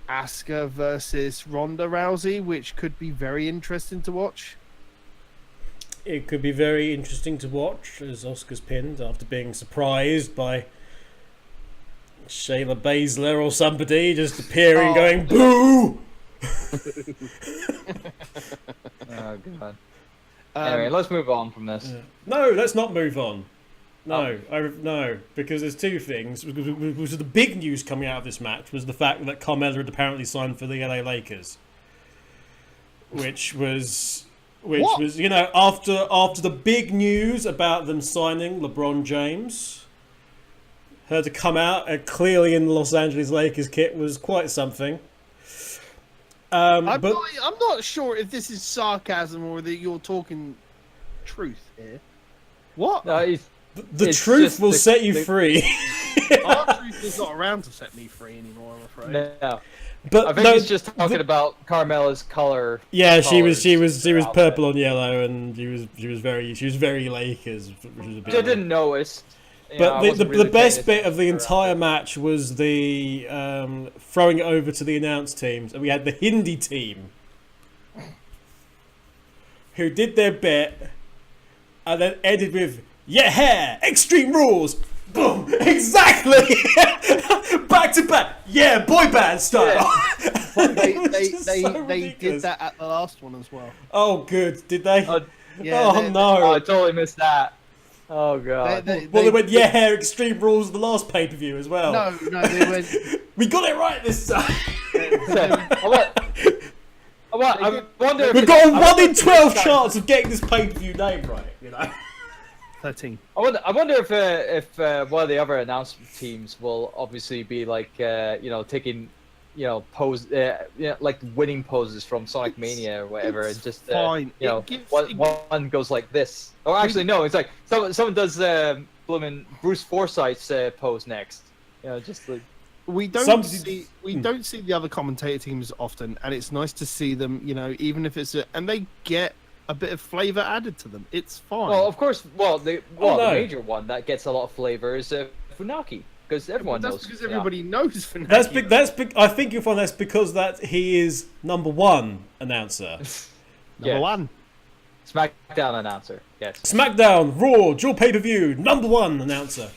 Asuka versus Ronda Rousey, which could be very interesting to watch. It could be very interesting to watch as Asuka's pinned after being surprised by Shayla Baszler or somebody just appearing going boo. Oh god. Anyway, let's move on from this. No, let's not move on. No, because there's two things. Was the big news coming out of this match was the fact that Carmella had apparently signed for the LA Lakers, which was after the big news about them signing LeBron James, her to come out clearly in the Los Angeles Lakers kit was quite something. I'm not sure if this is sarcasm or that you're talking truth here. What? No, the truth will set you free. Our truth is not around to set me free anymore, I'm afraid. No. But I think he's just talking about Carmella's color. Yeah, she was purple on yellow, and she was very Lakers. Which was a bit I didn't notice. But the best bit of the entire match was the throwing it over to the announce teams, and we had the Hindi team who did their bit, and then ended with Extreme Rules, boom, exactly, back to back, boy band style. Yeah. They did that at the last one as well. Oh, good, did they? Yeah. No, I totally missed that. Oh god. They went Extreme Rules the last pay-per-view as well. No, they went. We got it right this time. I wonder. We've got a 1 in 12 chance of getting this pay-per-view name right. You know. 13. I wonder if one of the other announcement teams will obviously be like taking pose like winning poses from Sonic Mania or whatever, and just fine. One goes like this, or actually no, it's like someone does blooming Bruce Forsyth's pose next. Just like we don't see the other commentator teams often, and it's nice to see them. You know, even if and they get a bit of flavor added to them. It's fine. Well, of course. The major one that gets a lot of flavor is Funaki, because everyone knows. That's because everybody knows Funaki. That's I think you'll find that's because that he is number one announcer. Number one. SmackDown announcer. Yes. SmackDown, Raw, dual pay-per-view, number one announcer.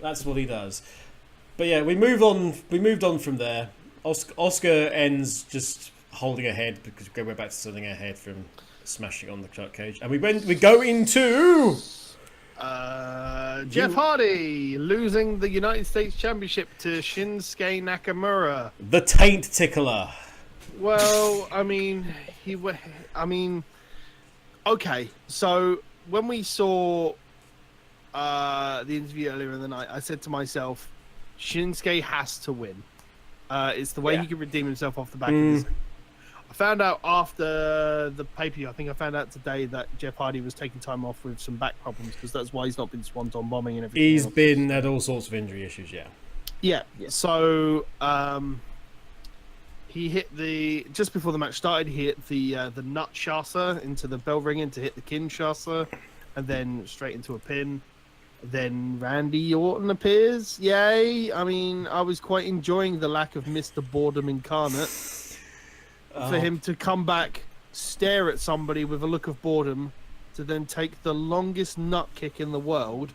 That's what he does. But yeah, we moved on from there. Oscar ends just holding her head because we're back to holding her head from smashing on the shark cage, and we go into Jeff Hardy losing the United States Championship to Shinsuke Nakamura. The taint tickler. Well, okay. So when we saw the interview earlier in the night, I said to myself, Shinsuke has to win. It's the way he can redeem himself off the back of this. I found out after the pay-per-view, I think I found out today that Jeff Hardy was taking time off with some back problems, because that's why he's not been swanton bombing and everything. He's been had all sorts of injury issues, Yeah. So he hit just before the match started, he hit the nut shasa into the bell ringing to hit the Kinshasa, and then straight into a pin. Then Randy Orton appears. Yay! I mean, I was quite enjoying the lack of Mr. Boredom incarnate. For him to come back, stare at somebody with a look of boredom, to then take the longest nut kick in the world.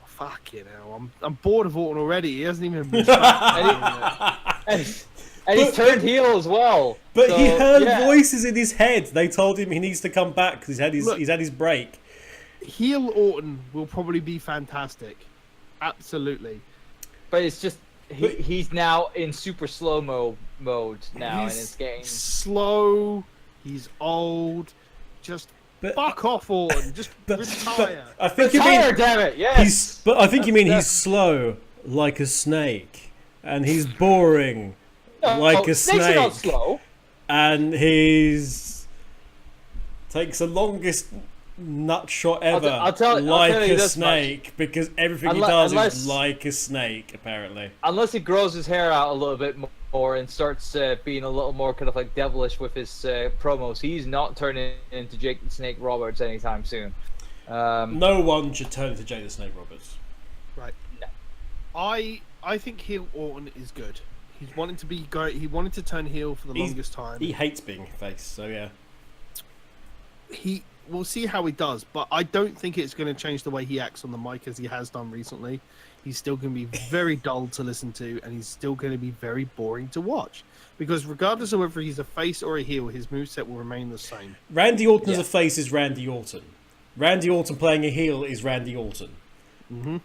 Fucking hell, I'm bored of Orton already. He hasn't even been and he's turned heel as well. But he heard voices in his head. They told him he needs to come back because he's had his break. Heel Orton will probably be fantastic. Absolutely. But it's just he's now in super slow-mo mode now, and it's getting slow. He's old. Just fuck off, Orton. Just retire. I think retire, damn it. Yes. But I think you mean he's slow like a snake, and he's boring like a snake. Snakes are not slow. And he's takes the longest nut shot ever. I'll tell you a snake much. Because everything he does is like a snake, apparently. Unless he grows his hair out a little bit more and starts being a little more kind of like devilish with his promos, he's not turning into Jake the Snake Roberts anytime soon. No one should turn into Jake the Snake Roberts. Right. No. I think heel Orton is good. He's wanting to be great. He wanted to turn heel for the longest time. He hates being face, so yeah. We'll see how he does, but I don't think it's going to change the way he acts on the mic as he has done recently. He's still going to be very dull to listen to, and he's still going to be very boring to watch. Because regardless of whether he's a face or a heel, his moveset will remain the same. Randy Orton as a face is Randy Orton. Randy Orton playing a heel is Randy Orton. Mm-hmm.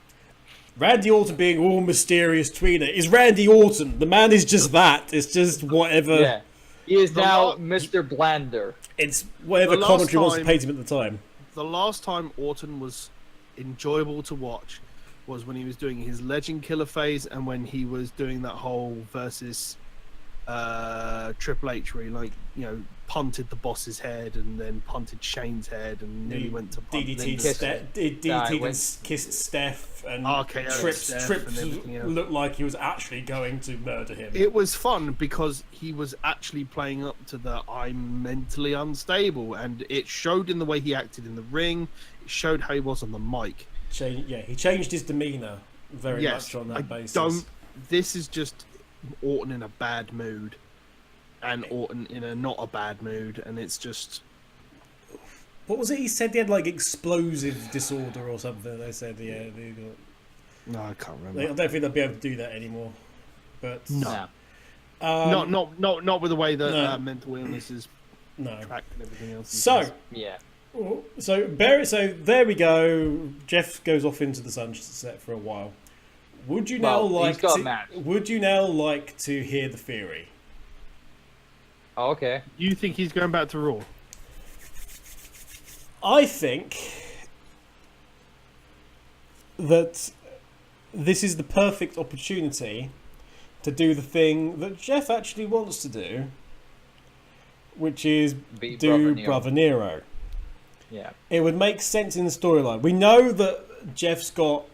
Randy Orton being all mysterious tweener is Randy Orton. The man is just that. It's just whatever. Yeah. He is now Mr. Blander. It's whatever commentary wants to paint him at the time. The last time Orton was enjoyable to watch was when he was doing his Legend Killer phase, and when he was doing that whole versus Triple H, where he punted the boss's head and then punted Shane's head and nearly went to kissed Steph and Trips looked like he was actually going to murder him. It was fun because he was actually playing up to the I'm mentally unstable, and it showed in the way he acted in the ring. It showed how he was on the mic. He changed his demeanour very much on that basis. This is just Orton in a bad mood, and Orton in a not a bad mood, and it's just... What was it he said? He had like explosive disorder or something. They said, no, I can't remember. I don't think they'll be able to do that anymore. But no, not with the way that mental illness is tracked and everything else. So there we go. Jeff goes off into the sunset for a while. Would you now like to hear the theory? Oh, okay. You think he's going back to Raw? I think that this is the perfect opportunity to do the thing that Jeff actually wants to do, which is do Brother Nero. Yeah. It would make sense in the storyline. We know that Jeff's got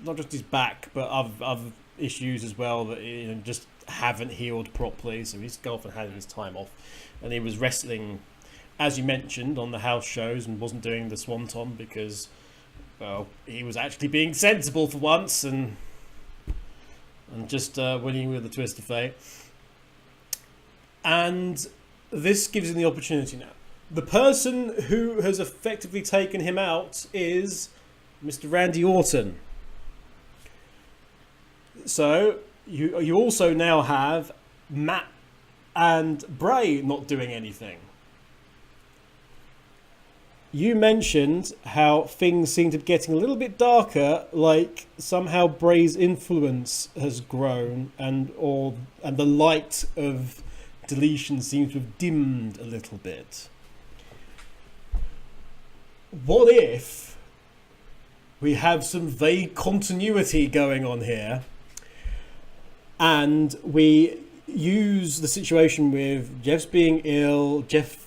not just his back, but other issues as well that just haven't healed properly. So he's gone and had his time off, and he was wrestling, as you mentioned, on the house shows and wasn't doing the Swanton because, well, he was actually being sensible for once and just winning with a twist of fate. And this gives him the opportunity now. The person who has effectively taken him out is Mr. Randy Orton. So you also now have Matt and Bray not doing anything. You mentioned how things seem to be getting a little bit darker, like somehow Bray's influence has grown and the light of deletion seems to have dimmed a little bit. What if we have some vague continuity going on here and we use the situation with Jeff's being ill, Jeff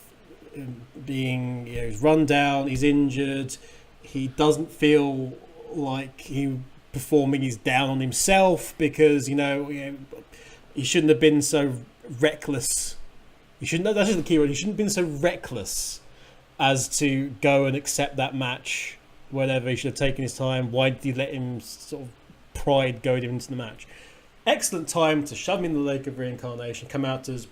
being, he's run down, he's injured, he doesn't feel like he performing, he's down on himself because he shouldn't have been so reckless. That's just the key word. He shouldn't have been so reckless as to go and accept that match. Whatever, he should have taken his time. Why did he let him sort of pride go into the match? Excellent time to shove him in the lake of reincarnation, come out as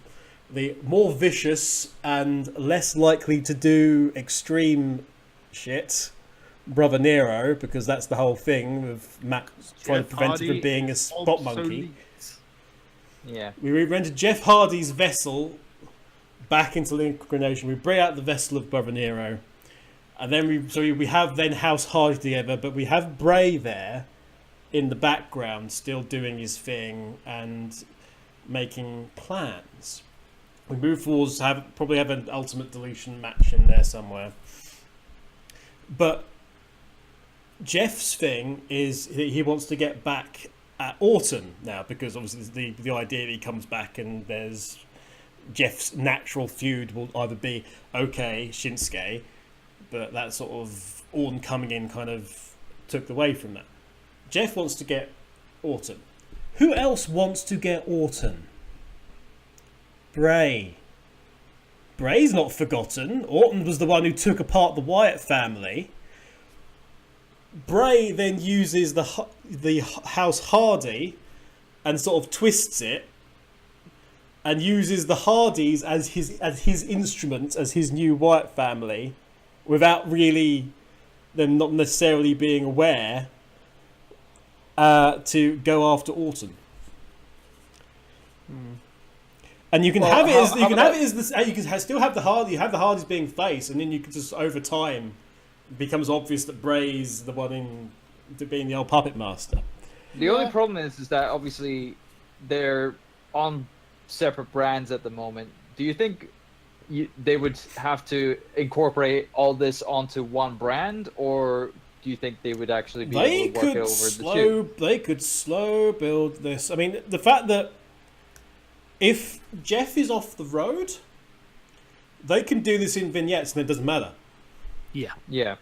the more vicious and less likely to do extreme shit Brother Nero, because that's the whole thing with Matt trying to prevent him from being a spot monkey. Yeah. We rented Jeff Hardy's vessel back into the incarnation. We bring out the vessel of Brother Nero. And then we have then House Hardy together, but we have Bray there in the background still doing his thing and making plans. We move forwards to probably have an ultimate deletion match in there somewhere. But Jeff's thing is he wants to get back at Orton now, because obviously the idea that he comes back and there's Jeff's natural feud will either be Shinsuke, but that sort of Orton coming in kind of took away from that. Jeff wants to get Orton. Who else wants to get Orton? Bray. Bray's not forgotten. Orton was the one who took apart the Wyatt family. Bray then uses the House Hardy and sort of twists it and uses the Hardys as his instrument, as his new Wyatt family, without really them not necessarily being aware, to go after Orton. And you can still have the Hardy. You have the Hardys being face, and then you can just over time it becomes obvious that Bray's the one being the old puppet master. The only problem is that obviously they're on separate brands at the moment. Do you think they would have to incorporate all this onto one brand, or do you think they would actually be able to work it over the two? They could slow build this. I mean, the fact that if Jeff is off the road, they can do this in vignettes and it doesn't matter. Yeah.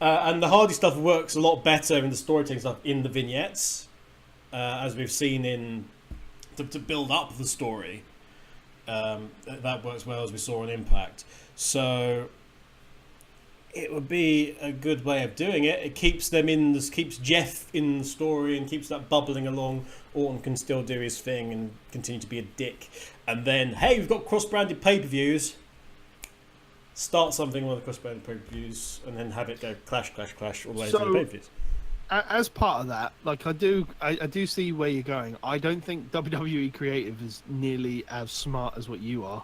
And the Hardy stuff works a lot better in the storytelling stuff in the vignettes, as we've seen to build up the story. That works well, as we saw in Impact. So it would be a good way of doing it. It keeps keeps Jeff in the story and keeps that bubbling along. Orton can still do his thing and continue to be a dick. And then, hey, we've got cross-branded pay-per-views. Start something with the cross-branded pay-per-views and then have it go clash all the way to the pay-per-views. As part of that, like I do see where you're going. I don't think WWE creative is nearly as smart as what you are.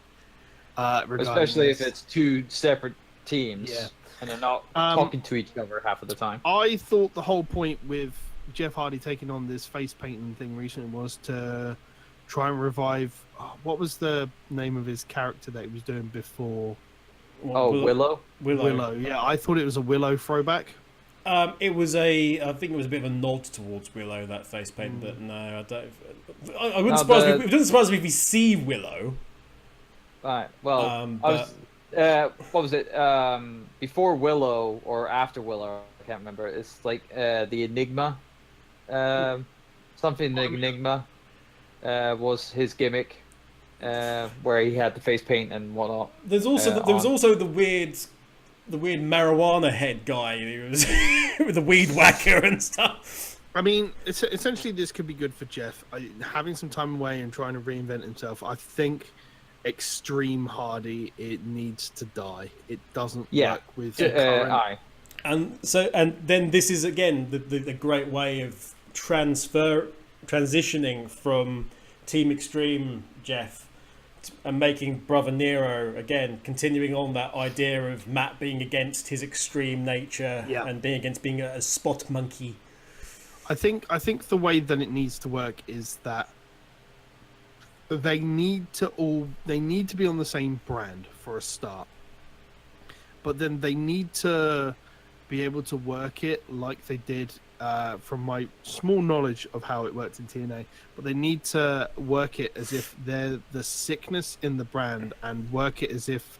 Especially if it's two separate teams and they're not talking to each other half of the time. I thought the whole point with Jeff Hardy taking on this face painting thing recently was to try and revive. What was the name of his character that he was doing before? Willow. Willow. Yeah, I thought it was a Willow throwback. I think it was a bit of a nod towards Willow, that face paint, but no, I don't. It wouldn't surprise me if we see Willow. Right. Well, what was it? Before Willow or after Willow? I can't remember. It's like the Enigma something Enigma was his gimmick, where he had the face paint and whatnot. There was also the weird marijuana head guy who was with the weed whacker and stuff. I mean, essentially, this could be good for Jeff. Having some time away and trying to reinvent himself. I think Extreme Hardy, it needs to die. It doesn't work with current... And then this is again the great way of transitioning from Team Extreme Jeff and making Brother Nero again, continuing on that idea of Matt being against his extreme nature and being a spot monkey. I think the way that it needs to work is that they need to be on the same brand for a start, but then they need to be able to work it like they did, from my small knowledge of how it worked in TNA, but they need to work it as if they're the sickness in the brand and work it as if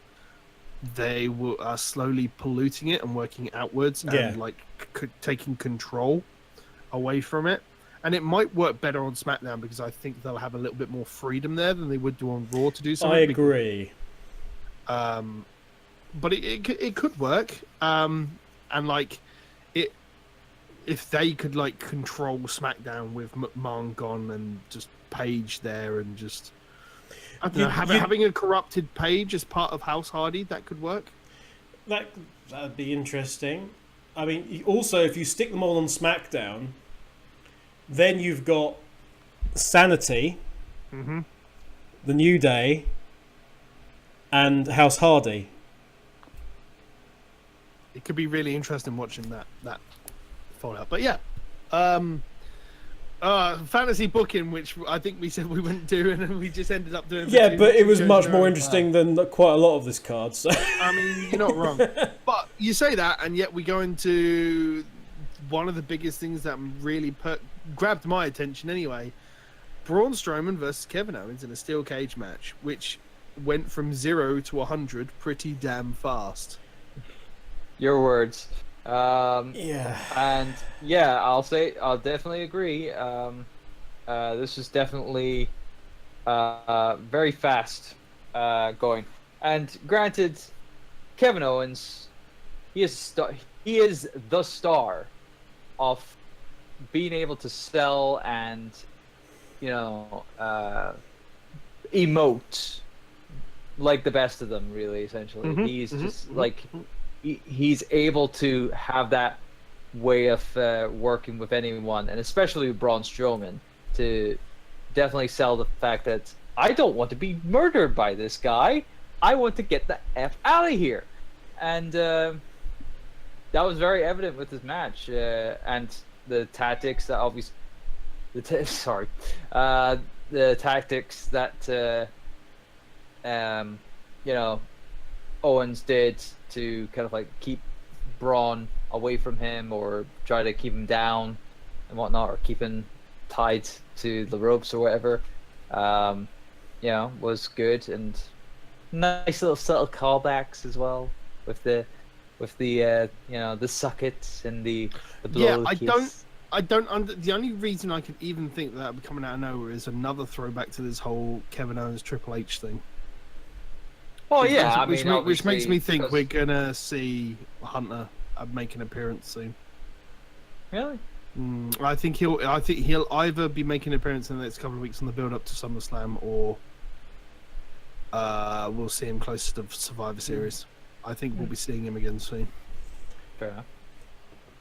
they are slowly polluting it and working outwards and like taking control away from it. And it might work better on SmackDown because I think they'll have a little bit more freedom there than they would do on Raw to do something. I agree. But it could work. And like if they could like control SmackDown with McMahon gone and just Paige there and just I don't know, having a corrupted Paige as part of House Hardy, that could work. That'd be interesting. I mean, also if you stick them all on SmackDown, then you've got Sanity, the New Day, and House Hardy. It could be really interesting watching that fold out. But yeah, fantasy booking, which I think we said we wouldn't do, and we just ended up doing. Yeah, but it was much more interesting than quite a lot of this card. So. I mean, you're not wrong. But you say that, and yet we go into one of the biggest things that really grabbed my attention anyway. Braun Strowman versus Kevin Owens in a steel cage match, which went from 0 to 100 pretty damn fast. Your words. Yeah. And yeah, I'll definitely agree. This is definitely very fast going. And granted, Kevin Owens, he is the star of being able to sell and emote like the best of them, really, essentially. He's just like he's able to have that way of working with anyone, and especially with Braun Strowman, to definitely sell the fact that I don't want to be murdered by this guy. I want to get the F out of here. And that was very evident with this match, and the tactics that obviously the tactics that Owens did to kind of like keep Braun away from him or try to keep him down and whatnot, or keep him tied to the ropes or whatever, was good, and nice little subtle callbacks as well with the suck it and the blow. Yeah, the only reason I could even think that would be coming out of nowhere is another throwback to this whole Kevin Owens Triple H thing. Oh yeah, which makes me think we're gonna see Hunter make an appearance soon. Really? I think he'll either be making an appearance in the next couple of weeks on the build up to SummerSlam, or we'll see him closer to Survivor Series. I think we'll be seeing him again soon. Fair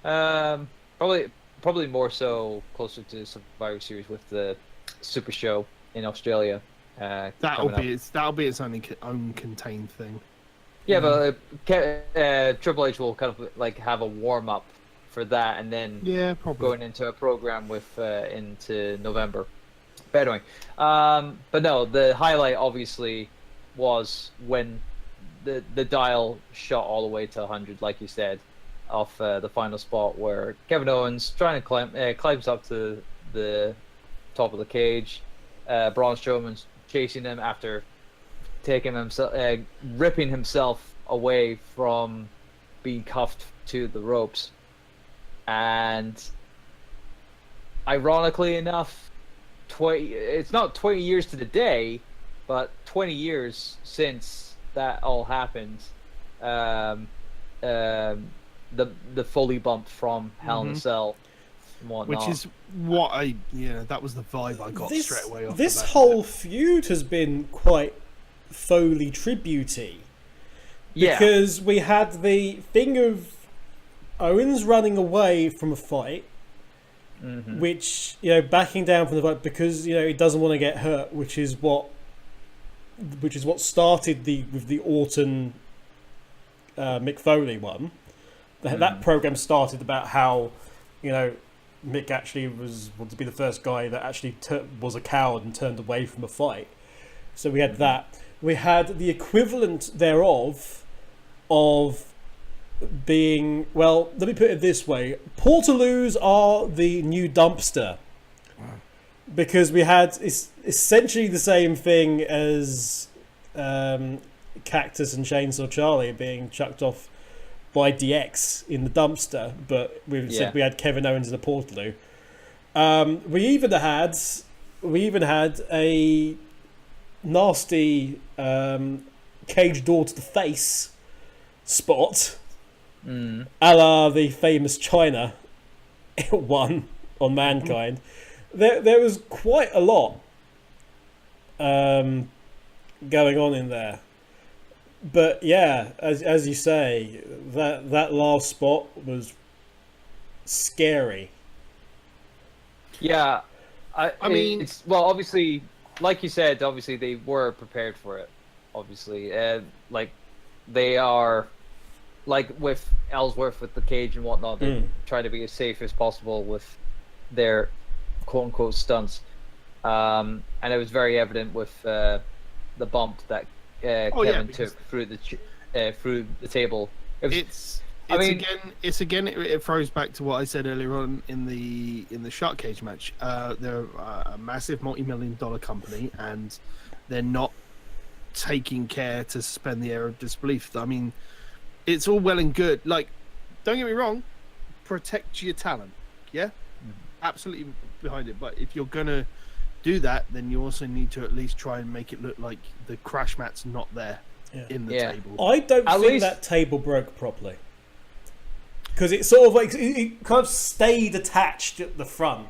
enough. Probably more so closer to Survivor Series with the Super Show in Australia. That'll be its own contained thing. Yeah, but Triple H will kind of like have a warm up for that, and then probably going into a program with into November. But anyway, but no, the highlight obviously was when the dial shot all the way to 100, like you said, of the final spot where Kevin Owens trying to climbs up to the top of the cage. Braun Strowman's chasing him after taking himself, ripping himself away from being cuffed to the ropes, and ironically enough, it's not 20 years to the day, but 20 years since that all happened. Um, the Foley bump from Hell in a Cell and whatnot. Which is that was the vibe I got straight away off This the back whole of it. feud has been quite Foley tributey. Because we had the thing of Owens running away from a fight, which, backing down from the fight because, he doesn't want to get hurt, which is what started with the Orton Mick Foley one. That program started about how, Mick actually wanted to be the first guy that actually was a coward and turned away from a fight. So we had that. We had the equivalent thereof of being, well, let me put it this way. Portaloos are the new dumpster. Because we had essentially the same thing as Cactus and Chainsaw Charlie being chucked off by DX in the dumpster, but said we had Kevin Owens in the Portaloo. We even had a nasty cage door to the face spot, a la the famous China one on Mankind. There was quite a lot going on in there. But yeah, as you say, that last spot was scary. Yeah, I mean, obviously, like you said, obviously they were prepared for it. Obviously, like they are, like with Ellsworth with the cage and whatnot, they try to be as safe as possible with their quote unquote stunts, and it was very evident with the bump that Kevin took through the table. It throws back to what I said earlier on in the Shark Cage match. They're a massive multi-million-dollar company, and they're not taking care to suspend the air of disbelief. I mean, it's all well and good. Like, don't get me wrong, protect your talent. Yeah, absolutely behind it. But if you're gonna do that, then you also need to at least try and make it look like the crash mat's not there in the table. I don't think that table broke properly. Because it sort of like it kind of stayed attached at the front.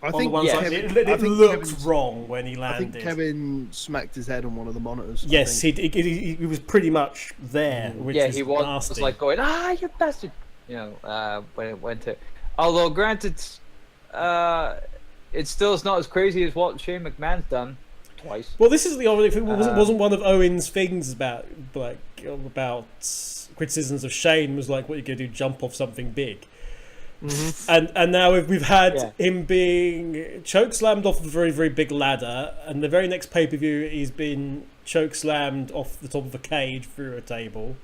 I think it looked wrong when he landed. I think Kevin smacked his head on one of the monitors. Yes, he was pretty much there. Which he was like going, you bastard! When it went to. Although, granted, it still is not as crazy as what Shane McMahon's done twice. Well, this is the only. If it wasn't one of Owen's things about criticisms of Shane was like, what are you going to do? Jump off something big? And now we've had him being chokeslammed off a very, very big ladder, and the very next pay-per-view he's been chokeslammed off the top of a cage through a table.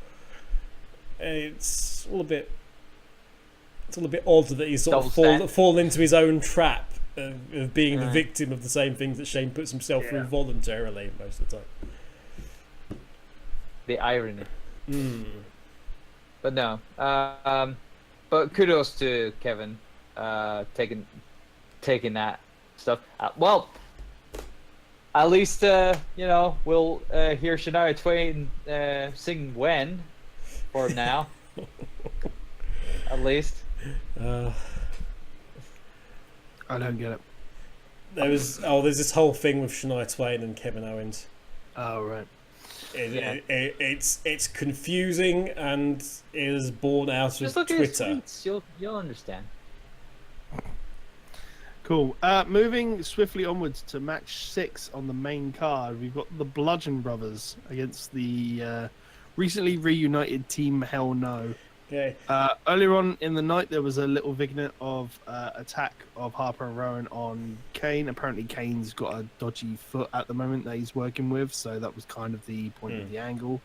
It's all a bit odd that he's sort of fallen into his own trap of being the victim of the same things that Shane puts himself through voluntarily most of the time. The irony. But no. But kudos to Kevin taking that stuff. Well, at least we'll hear Shania Twain sing "When" for now. At least. I don't get it. There's this whole thing with Shania Twain and Kevin Owens. Oh right. It's confusing and is born out Just of look Twitter. At his tweets. You'll understand. Cool. Moving swiftly onwards to match 6 on the main card, we've got the Bludgeon Brothers against the recently reunited Team Hell No. Okay. Earlier on in the night, there was a little vignette of attack of Harper and Rowan on Kane. Apparently, Kane's got a dodgy foot at the moment that he's working with, so that was kind of the point of the angle.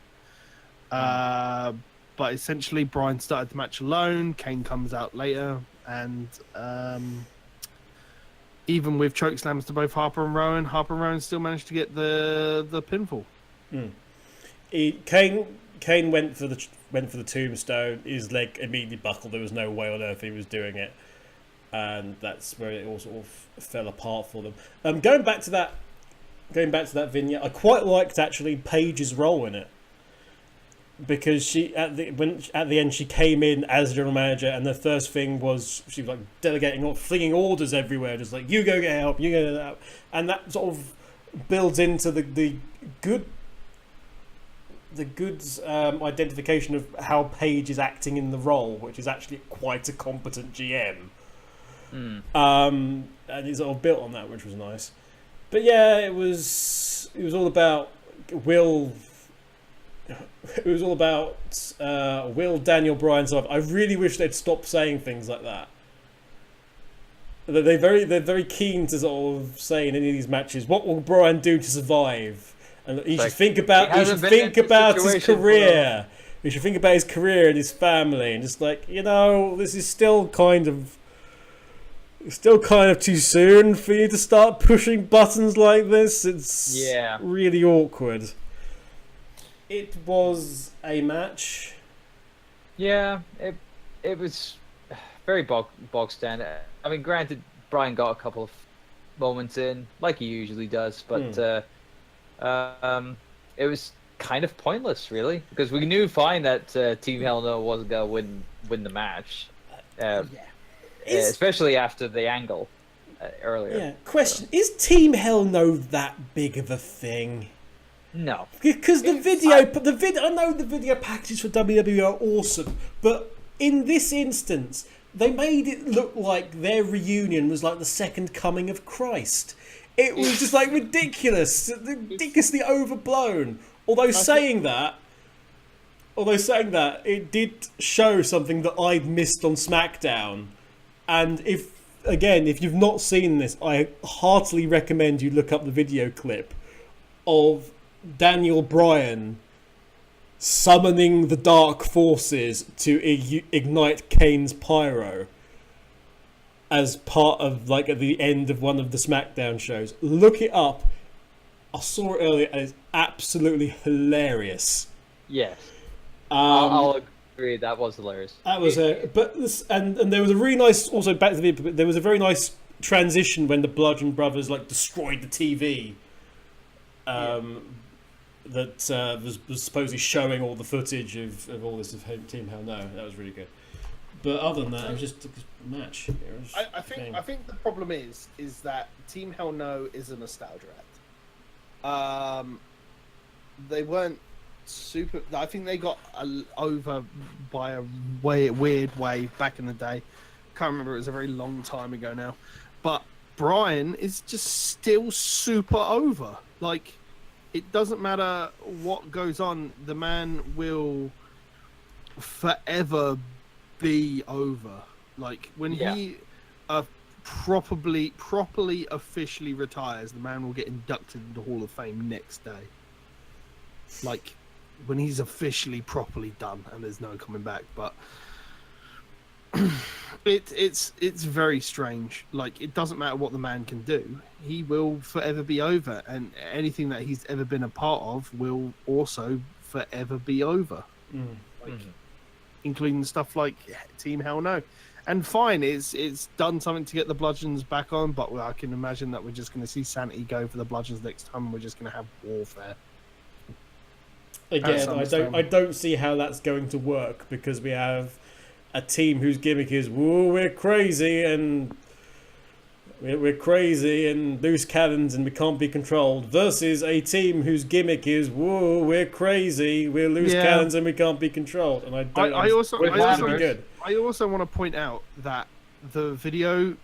But essentially, Bryan started the match alone. Kane comes out later, and even with choke slams to both Harper and Rowan still managed to get the pinfall. Kane went for the tombstone. His leg immediately buckled. There was no way on earth he was doing it. and that's where it all sort of fell apart for them. Going back to that vignette, I quite liked actually Paige's role in it, because she at the end she came in as general manager, and the first thing was she was like delegating or flinging orders everywhere, just like, you go get help, you go get help, and that sort of builds into the good identification of how Paige is acting in the role, which is actually quite a competent GM. And it's all built on that, which was nice. But yeah, it was all about Will. It was all about Will Daniel Bryan survive. I really wish they'd stop saying things like that. They're very keen to sort of say in any of these matches, what will Bryan do to survive? And you should think about his career. You should think about his career and his family, and just like, this is still kind of too soon for you to start pushing buttons like this. It's really awkward. It was a match. Yeah, it was very bog standard. I mean, granted, Bryan got a couple of moments in, like he usually does, but it was kind of pointless, really, because we knew fine that Team Hell No wasn't gonna win the match, especially after the angle earlier. Yeah. Question: Is Team Hell No that big of a thing? No, because the video. I know the video packages for WWE are awesome, but in this instance, they made it look like their reunion was like the second coming of Christ. It was just like ridiculously overblown. Although saying that, it did show something that I'd missed on SmackDown. And if you've not seen this, I heartily recommend you look up the video clip of Daniel Bryan summoning the dark forces to ignite Kane's pyro as part of, like, at the end of one of the SmackDown shows. Look it up. I saw it earlier and it's absolutely hilarious. Yes. I'll agree, that was hilarious. That was and there was a really nice, also back to the video, there was a very nice transition when the Bludgeon Brothers like destroyed the TV. That was supposedly showing all the footage of all this of Team Hell No. That was really good. But other than that, it was just a match. I think the problem is that Team Hell No is a nostalgia act. They weren't super. I think they got over by a weird way back in the day. Can't remember. It was a very long time ago now. But Bryan is just still super over. Like, it doesn't matter what goes on, the man will forever be over. Like, when he properly officially retires, the man will get inducted into Hall of Fame next day. Like, when he's officially properly done and there's no coming back. But it's very strange. Like, it doesn't matter what the man can do, he will forever be over, and anything that he's ever been a part of will also forever be over. Including stuff like Team Hell No. And fine, it's done something to get the Bludgeons back on, but I can imagine that we're just going to see Sanity go for the Bludgeons next time, and we're just going to have warfare. Again, I don't see how that's going to work, because we have a team whose gimmick is, whoa, we're crazy and loose cannons and we can't be controlled, versus a team whose gimmick is, whoa, we're crazy, we're loose cannons and we can't be controlled. And I also want to point out that the video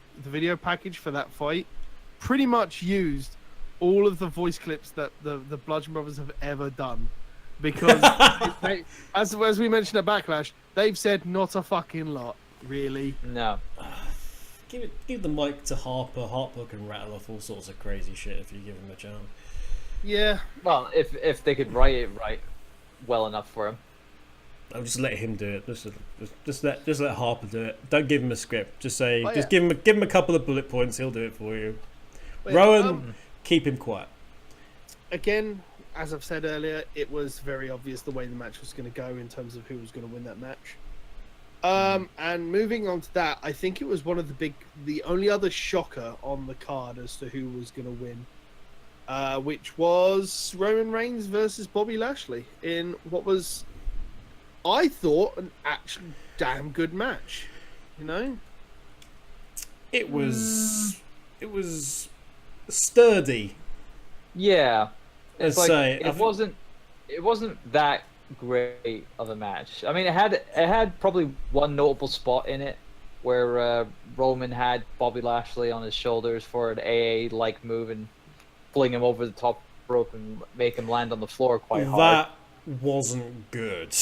package for that fight pretty much used all of the voice clips that the Bludgeon Brothers have ever done. Because as we mentioned at Backlash, they've said not a fucking lot, really. No. Give the mic to Harper. Harper can rattle off all sorts of crazy shit if you give him a chance. Yeah. Well, if they could write it right well enough for him. I'll just let him do it. Just let Harper do it. Don't give him a script. Just say, give him a couple of bullet points. He'll do it for you. Rowan, keep him quiet. Again, as I've said earlier, it was very obvious the way the match was going to go in terms of who was going to win that match. And moving on to that, I think it was the only other shocker on the card as to who was going to win, which was Roman Reigns versus Bobby Lashley in what was, I thought, an actually damn good match. You know, it was sturdy. Yeah, Let's it's like say it wasn't that great of a match. I mean, it had probably one notable spot in it where Roman had Bobby Lashley on his shoulders for an AA like move and fling him over the top rope and make him land on the floor quite hard. That wasn't good.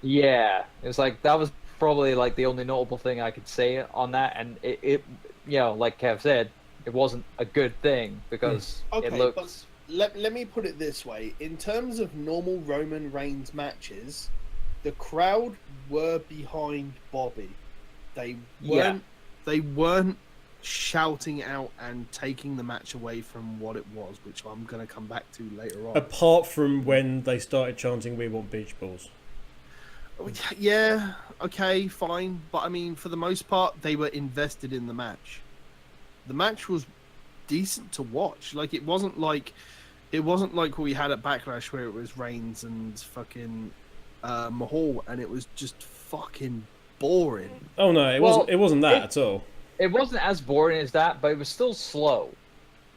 Yeah, it was like that was probably like the only notable thing I could say on that, and it you know, like Kev said, it wasn't a good thing because okay, it looked. but let me put it this way: in terms of normal Roman Reigns matches, the crowd were behind Bobby. They weren't shouting out and taking the match away from what it was, which I'm going to come back to later on. Apart from when they started chanting "We want beach balls." Yeah, okay, fine, but I mean, for the most part, they were invested in the match. The match was decent to watch. Like it wasn't like what we had at Backlash where it was Reigns and fucking Mahal, and it was just fucking boring. Oh no, it wasn't that at all. It wasn't as boring as that, but it was still slow.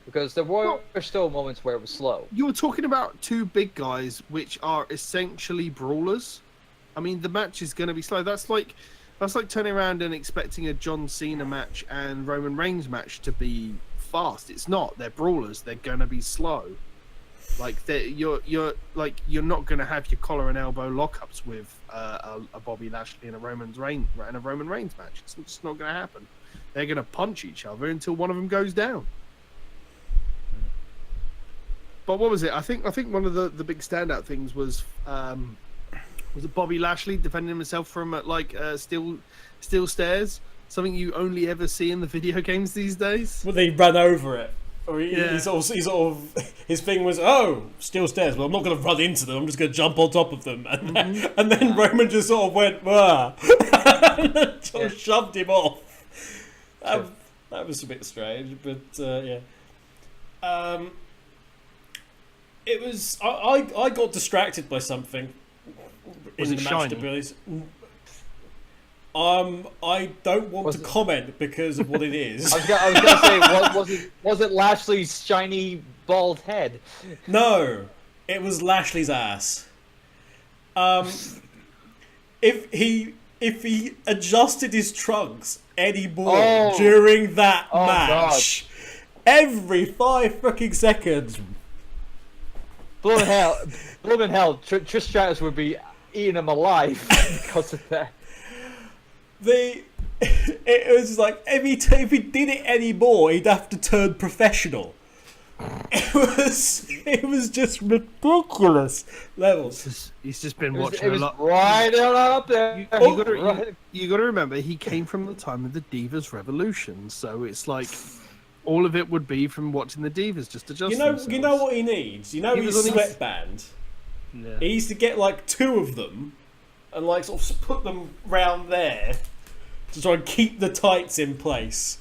Because there were still moments where it was slow. You were talking about two big guys, which are essentially brawlers. I mean, the match is going to be slow. That's like turning around and expecting a John Cena match and Roman Reigns match to be fast. It's not. They're brawlers. They're going to be slow. Like you're not going to have your collar and elbow lockups with a Bobby Lashley and a Roman Reigns match. It's just not going to happen. They're going to punch each other until one of them goes down. But what was it? I think one of the big standout things was it Bobby Lashley defending himself from steel stairs? Something you only ever see in the video games these days. Well, they ran over it. Or he sort of his thing was, oh, steel stairs. Well, I'm not going to run into them. I'm just going to jump on top of them. And then Roman just sort of went, and sort of shoved him off. That was a bit strange, but yeah. It was. I got distracted by something. Was it shiny? I don't want to comment because of what it is. I was gonna say, was it Lashley's shiny bald head? No, it was Lashley's ass. If he adjusted his trunks any more during that match, every 5 freaking seconds. Blooming hell, Trish Stratus would be eating him alive because of that. It was like if he did it anymore, he'd have to turn professional. It was just ridiculous levels. He's just been watching a lot. Right up there. You got to remember, he came from the time of the Divas Revolution, so it's like all of it would be from watching the Divas just adjust. You know what he needs. You know his sweatband. Yeah. He needs to get like 2 of them and like sort of put them round there to try and keep the tights in place.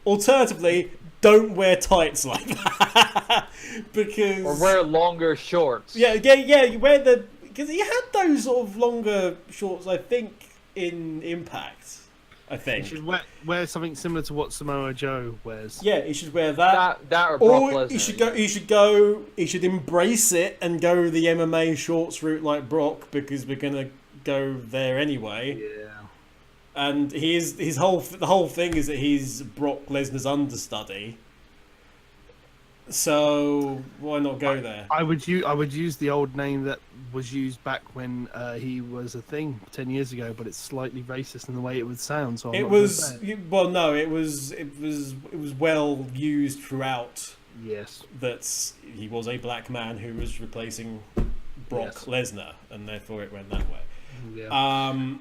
Alternatively, don't wear tights like that because or wear longer shorts. Yeah. You wear because he had those sort of longer shorts. I think in Impact. I think he should wear something similar to what Samoa Joe wears. Yeah, he should wear that. That or Brock Lesnar. He should embrace it and go the MMA shorts route like Brock because we're gonna go there anyway. Yeah. And the whole thing is that he's Brock Lesnar's understudy. So why not go there? I would use the old name that was used back when he was a thing 10 years ago, but it's slightly racist in the way it would sound. So it was well used throughout. Yes, that he was a black man who was replacing Brock Lesnar, and therefore it went that way. Yeah.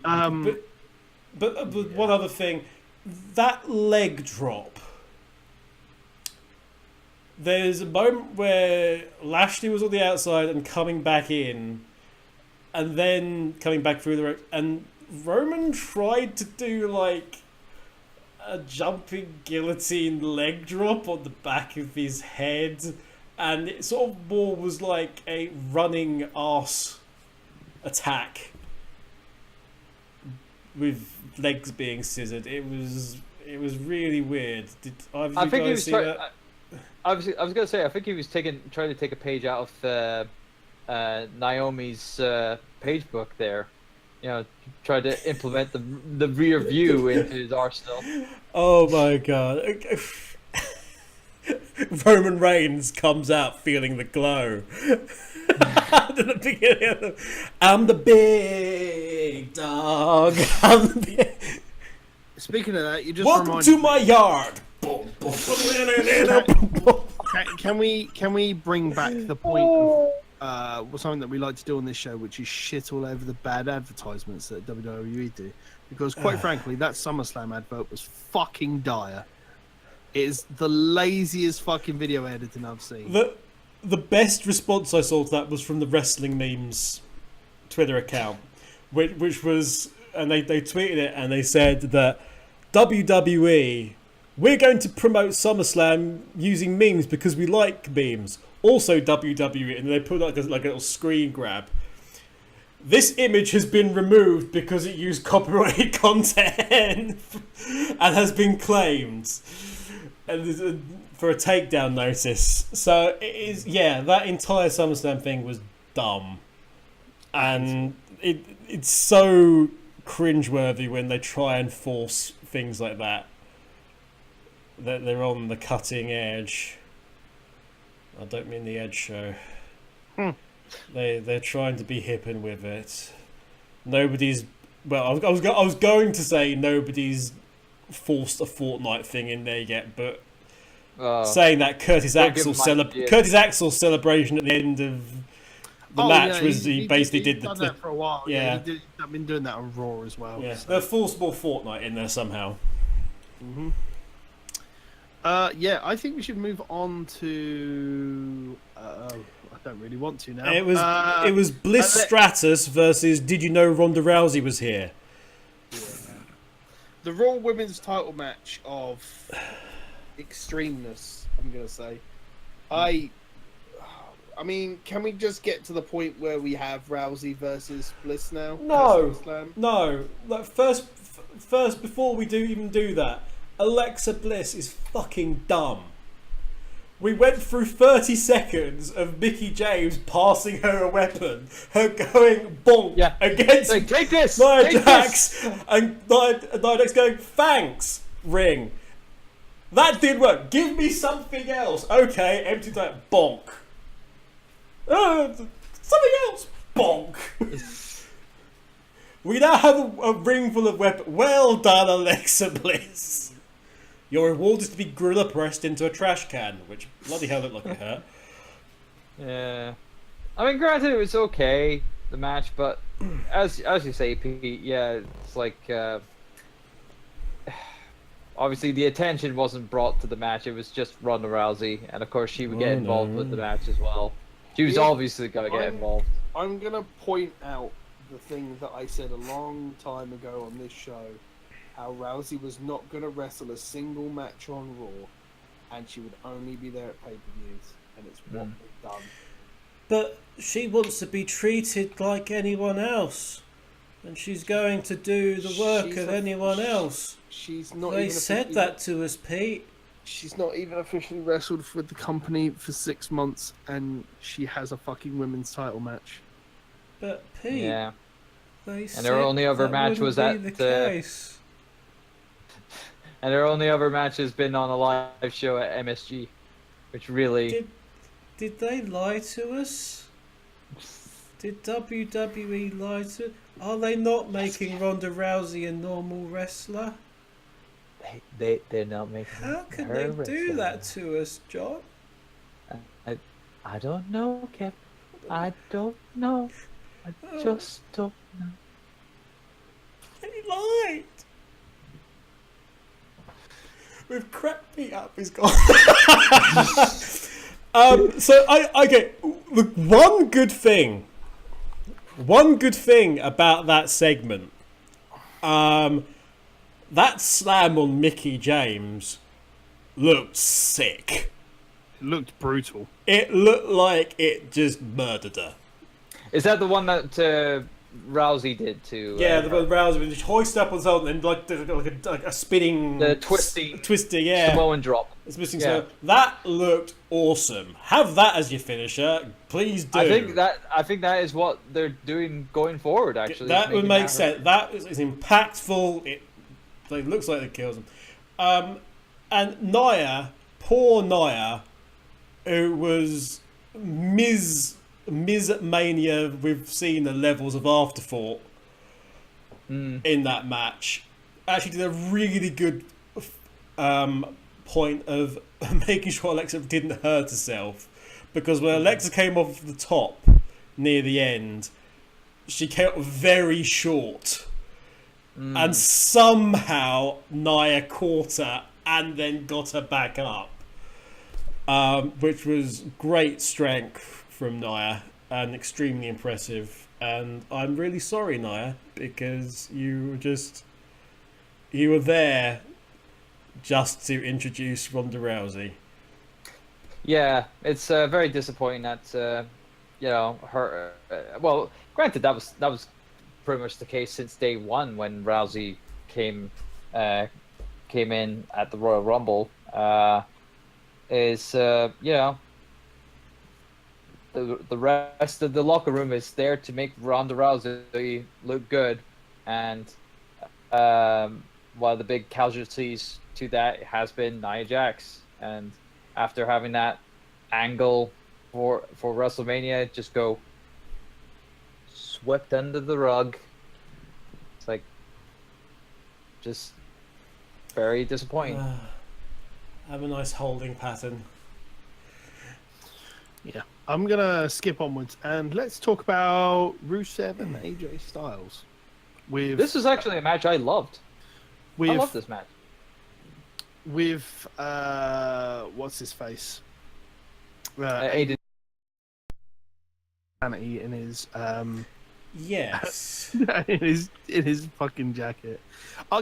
But one other thing, that leg drop. There's a moment where Lashley was on the outside and coming back in, and then coming back through the ropes, and Roman tried to do like a jumping guillotine leg drop on the back of his head, and it sort of more was like a running arse attack with legs being scissored. It was really weird. Did either I of you think he guys was see trying. that? I was gonna say, I think he was trying to take a page out of Naomi's page book there. You know, try to implement the rear view into his arsenal. Oh my god. Roman Reigns comes out feeling the glow. At the beginning of I'm the big dog. I'm the big... Speaking of that, you just Welcome reminded to me. my yard. Can we bring back the point of something that we like to do on this show, which is shit all over the bad advertisements that WWE do? Because quite frankly, that SummerSlam advert was fucking dire. It is the laziest fucking video editing I've seen. The best response I saw to that was from the Wrestling Memes Twitter account, which was, and they tweeted it and they said that WWE, we're going to promote SummerSlam using memes because we like memes. Also WWE, and they put like a little screen grab. This image has been removed because it used copyrighted content and has been claimed and for a takedown notice. So it is, yeah, that entire SummerSlam thing was dumb, and it's so cringeworthy when they try and force things like that. That they're on the cutting edge. I don't mean the Edge show. They're trying to be hip and with it. Nobody's. Well, I was going to say nobody's forced a Fortnite thing in there yet, but saying that Curtis Axel's celebration at the end of the match was he basically did done that for a while. Yeah, he's been doing that on Raw as well. Yeah, so. they're forced more Fortnite in there somehow. Mm-hmm. Yeah, I think we should move on to. I don't really want to now. It was Bliss Stratus versus. Did you know Ronda Rousey was here? Yeah. The Raw Women's Title match of extremeness. I'm gonna say. I mean, can we just get to the point where we have Rousey versus Bliss now? No. Like first, before we even do that. Alexa Bliss is fucking dumb. We went through 30 seconds of Mickie James passing her a weapon, her going bonk against like, take this, Nia Jax, and Nia Jax going, thanks, ring. That didn't work. Give me something else. Okay, empty time, bonk. Something else, bonk. We now have a ring full of weapons. Well done, Alexa Bliss. Your reward is to be gorilla pressed into a trash can, which bloody hell looked like it hurt. Yeah, I mean, granted, it was okay, the match, but as you say, Pete, yeah, it's like obviously the attention wasn't brought to the match. It was just Ronda Rousey, and of course she would get involved with the match as well. She was obviously gonna get involved. I'm gonna point out the thing that I said a long time ago on this show. How Rousey was not going to wrestle a single match on Raw, and she would only be there at pay-per-views, and it's what they've done. But she wants to be treated like anyone else, and she's going to do the work of anyone else. She's not. They said that to us, Pete. She's not even officially wrestled with the company for 6 months, and she has a fucking women's title match. But Pete, they said and her only other match was at the case. And her only other match has been on a live show at MSG, which really... Did they lie to us? Did WWE lie to us? Are they not making Ronda Rousey a normal wrestler? They're not making How can they do that to us, John? I don't know, Kev. I don't know. I just don't know. They lied. We've cracked me up. He's gone. So I get one good thing about that segment. That slam on Mickey James looked sick. It looked brutal. It looked like it just murdered her. Is that the one that Rousey did to? Yeah, the one Rousey just hoisted up on something and like a spinning, the twisty, yeah, Samoan drop. It's missing. Yeah. That looked awesome. Have that as your finisher, please do. I think that is what they're doing going forward. Actually, that would make sense. That is impactful. It looks like it kills him. And Nia, poor Nia, who was Ms. Mania. We've seen the levels of afterthought in that match. Actually, did a really good point of making sure Alexa didn't hurt herself, because when Alexa came off the top near the end, she came up very short, and somehow Nia caught her and then got her back up, which was great strength from Nia and extremely impressive. And I'm really sorry, Nia, because you were there just to introduce Ronda Rousey. Yeah, it's very disappointing that her. Well, granted, that was pretty much the case since day one when Rousey came in at the Royal Rumble. The rest of the locker room is there to make Ronda Rousey look good, and one of the big casualties to that has been Nia Jax. And after having that angle for WrestleMania just go swept under the rug, it's like just very disappointing. Have a nice holding pattern. Yeah, I'm gonna skip onwards and let's talk about Rusev and AJ Styles. This is actually a match I loved. I love this match. With what's his face? Aiden in his yes, in his fucking jacket.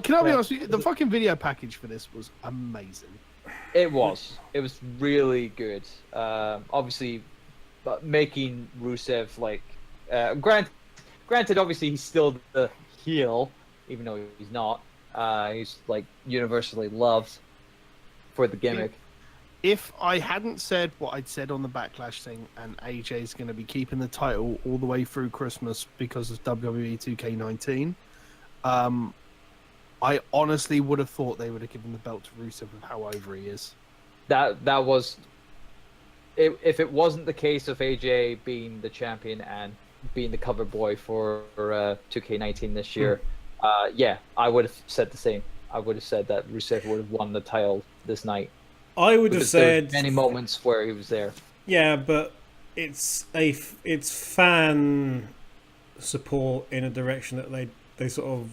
Can I be honest with you? The fucking video package for this was amazing. It was really good. Obviously, but making Rusev like granted, obviously he's still the heel, even though he's not. He's like universally loved for the gimmick. If I hadn't said what I'd said on the Backlash thing, and AJ's going to be keeping the title all the way through Christmas because of WWE 2K19, I honestly would have thought they would have given the belt to Rusev with how over he is. That was, if it wasn't the case of AJ being the champion and being the cover boy for 2K19 this year, I would have said the same. I would have said that Rusev would have won the title this night. I would have said many moments where he was there. Yeah, but it's fan support in a direction that they sort of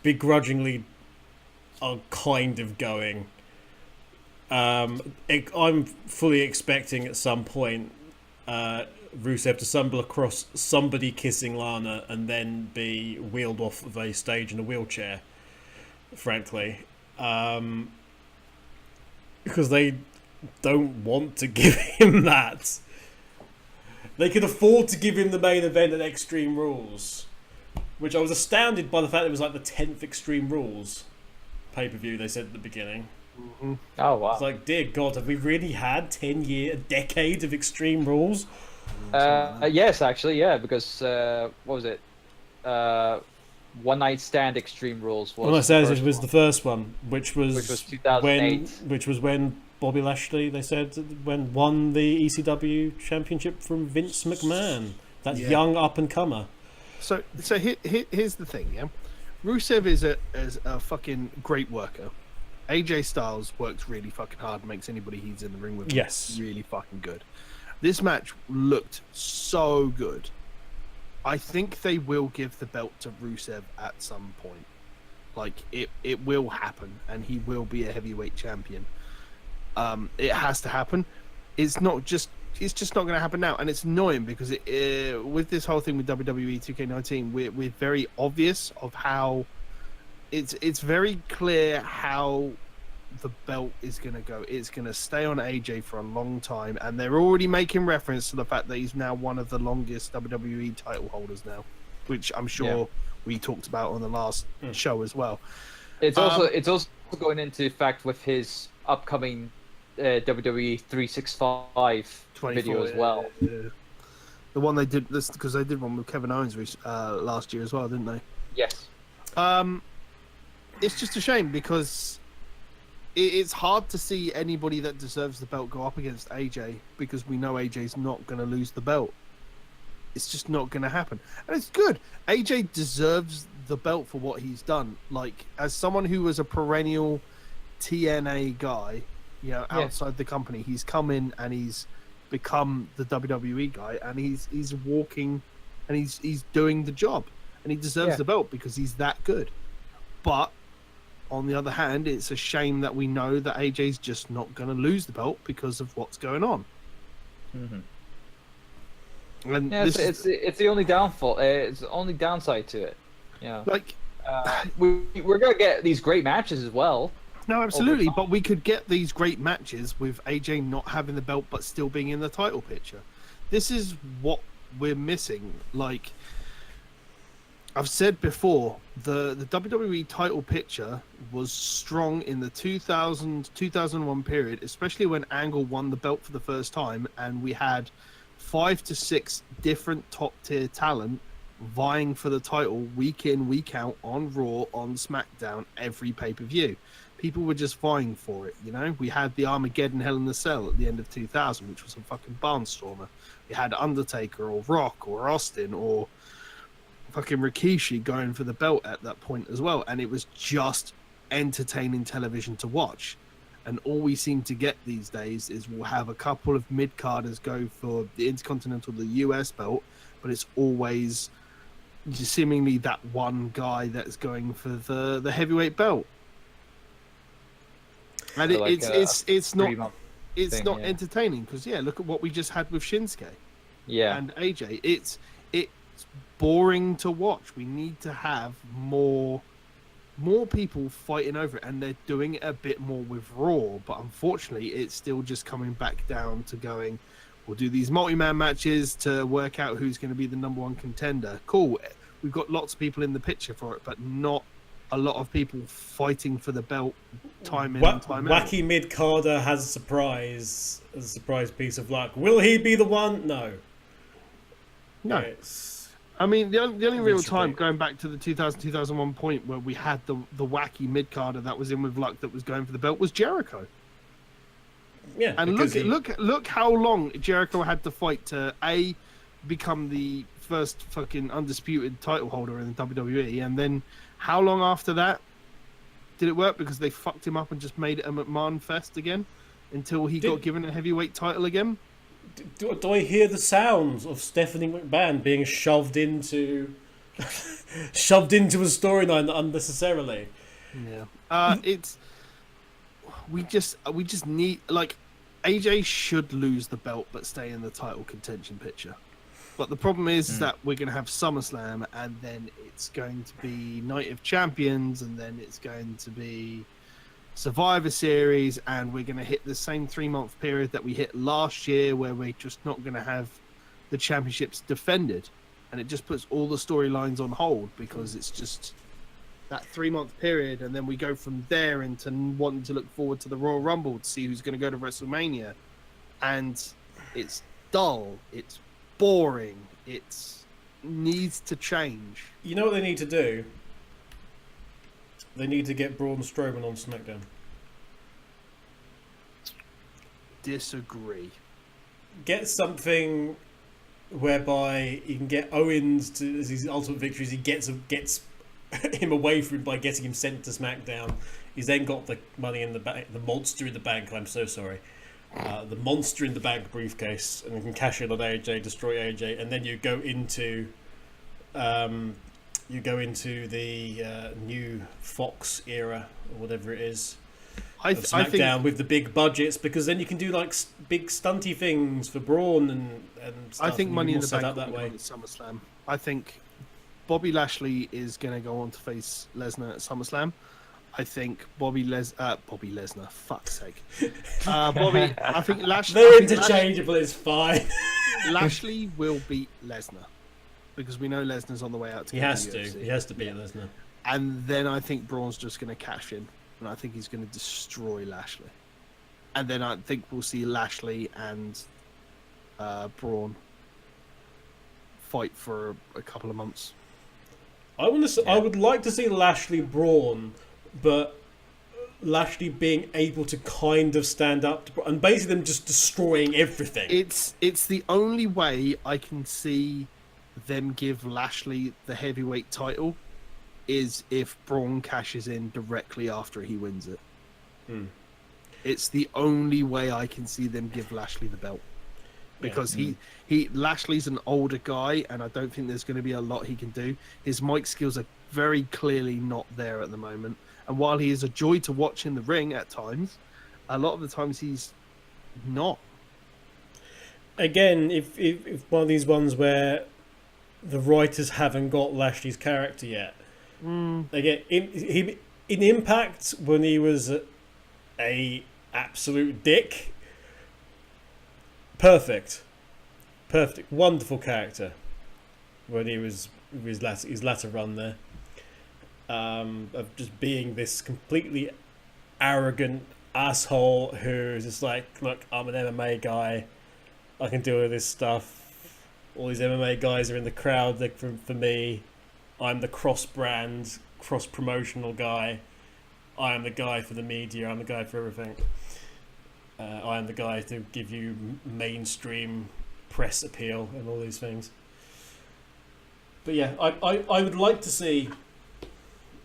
begrudgingly are kind of going. I'm fully expecting at some point Rusev to stumble across somebody kissing Lana and then be wheeled off of a stage in a wheelchair, frankly. Because they don't want to give him that. They could afford to give him the main event at Extreme Rules, which I was astounded by the fact it was like the 10th Extreme Rules pay-per-view they said at the beginning. Mm-hmm. Oh wow! It's like, dear God, have we really had a decade of Extreme Rules? Yes, actually, yeah. Because what was it? One Night Stand Extreme Rules was. One Night Stand was the first one, which was 2008. Which was when Bobby Lashley, they said, won the ECW championship from Vince McMahon, that young up and comer. So here's the thing, yeah. Rusev is a fucking great worker. AJ Styles works really fucking hard, makes anybody he's in the ring with really fucking good. This match looked so good. I think they will give the belt to Rusev at some point. Like, it will happen, and he will be a heavyweight champion. It has to happen. It's just not going to happen now, and it's annoying because with this whole thing with WWE 2K19, we're very obvious of how it's very clear how the belt is going to go. It's going to stay on AJ for a long time, and they're already making reference to the fact that he's now one of the longest WWE title holders now, which I'm sure we talked about on the last show as well. It's also going into fact with his upcoming WWE 365 video as well. Yeah. The one they did this because they did one with Kevin Owens last year as well, didn't they? Yes. It's just a shame because it's hard to see anybody that deserves the belt go up against AJ because we know AJ's not going to lose the belt. It's just not going to happen. And it's good. AJ deserves the belt for what he's done. Like, as someone who was a perennial TNA guy, outside the company, he's come in and he's become the WWE guy, and he's walking and he's doing the job. And he deserves the belt because he's that good. But on the other hand, it's a shame that we know that AJ's just not going to lose the belt because of what's going on. Mm-hmm. And it's the only downfall. It's the only downside to it. Yeah, like we're gonna get these great matches as well. No, absolutely, but we could get these great matches with AJ not having the belt but still being in the title picture. This is what we're missing. Like I've said before, the WWE title picture was strong in the 2001 period, especially when Angle won the belt for the first time, and we had 5 to 6 different top tier talent vying for the title week in, week out on Raw, on SmackDown, every pay-per-view. People were just vying for it, We had the Armageddon Hell in the Cell at the end of 2000, which was a fucking barnstormer. We had Undertaker or Rock or Austin or fucking Rikishi going for the belt at that point as well, and it was just entertaining television to watch. And all we seem to get these days is we'll have a couple of mid-carders go for the Intercontinental, the US belt, but it's always seemingly that one guy that's going for the heavyweight belt. And it's not entertaining because look at what we just had with Shinsuke and AJ. It's boring to watch. We need to have more people fighting over it, and they're doing it a bit more with Raw, but unfortunately it's still just coming back down to going, we'll do these multi-man matches to work out who's going to be the number one contender. Cool, we've got lots of people in the picture for it, but not a lot of people fighting for the belt time in and time out. Wacky mid-carder has a surprise piece of luck. Will he be the one? No. I mean, the only real time going back to the 2000-2001 point where we had the wacky mid-carder that was in with luck that was going for the belt was Jericho. Yeah, and look how long Jericho had to fight to become the first fucking undisputed title holder in the WWE, and then how long after that did it work? Because they fucked him up and just made it a McMahon fest again until he got given a heavyweight title again. Do I hear the sounds of Stephanie McMahon being shoved into a storyline unnecessarily? Yeah. We just need, like, AJ should lose the belt but stay in the title contention picture. But the problem is that we're going to have SummerSlam, and then it's going to be Night of Champions, and then it's going to be Survivor Series, and we're going to hit the same 3-month period that we hit last year where we're just not going to have the championships defended. And it just puts all the storylines on hold because it's just that 3-month period, and then we go from there into wanting to look forward to the Royal Rumble to see who's going to go to WrestleMania. And it's dull, it's boring, it needs to change. You know what they need to do? They need to get Braun Strowman on SmackDown. Disagree. Get something whereby you can get Owens to as his ultimate victories. He gets him away from him by getting him sent to SmackDown. He's then got the money in the bank, the monster in the bank. I'm so sorry. The monster in the bank briefcase, and you can cash in on AJ, destroy AJ, and then you go into the new Fox era or whatever it is of SmackDown with the big budgets, because then you can do like big stunty things for Braun and stuff. I think Money in the Bank that way. SummerSlam. I think Bobby Lashley is going to go on to face Lesnar at SummerSlam. I think Bobby Lesnar, fuck's sake. I think Lashley. They're interchangeable, it's fine. Lashley will beat Lesnar because we know Lesnar's on the way out to He go has to to. UFC. He has to beat Lesnar. And then I think Braun's just going to cash in, and I think he's going to destroy Lashley. And then I think we'll see Lashley and Braun fight for a couple of months. I would like to see Lashley Braun, but Lashley being able to kind of stand up to, and basically them just destroying everything. It's the only way I can see them give Lashley the heavyweight title is if Braun cashes in directly after he wins it. It's the only way I can see them give Lashley the belt. Because Lashley's an older guy, and I don't think there's going to be a lot he can do. His mic skills are very clearly not there at the moment. And while he is a joy to watch in the ring at times, a lot of the times he's not. Again, if one of these ones where the writers haven't got Lashley's character yet. Again, in Impact, when he was a absolute dick, perfect, wonderful character. When he was his latter run there, of just being this completely arrogant asshole who's just like, look, I'm an MMA guy, I can do all this stuff. All these MMA guys are in the crowd for me. I'm the cross-brand, cross-promotional guy. I am the guy for the media. I'm the guy for everything. I am the guy to give you mainstream press appeal and all these things. But yeah, I would like to see.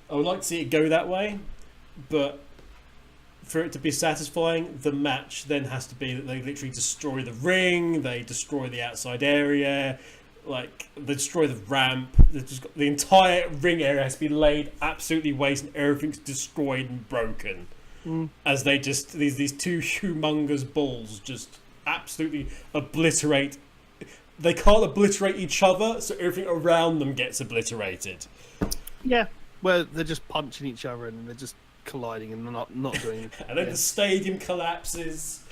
I would like to see it go that way, but for it to be satisfying, the match then has to be that they literally destroy the ring, they destroy the outside area, like they destroy the ramp. The entire ring area has to be laid absolutely waste, and everything's destroyed and broken. As they just these two humongous balls just absolutely obliterate. They can't obliterate each other, so everything around them gets obliterated. Yeah, well, they're just punching each other and they're just colliding and not doing anything. And then the stadium collapses.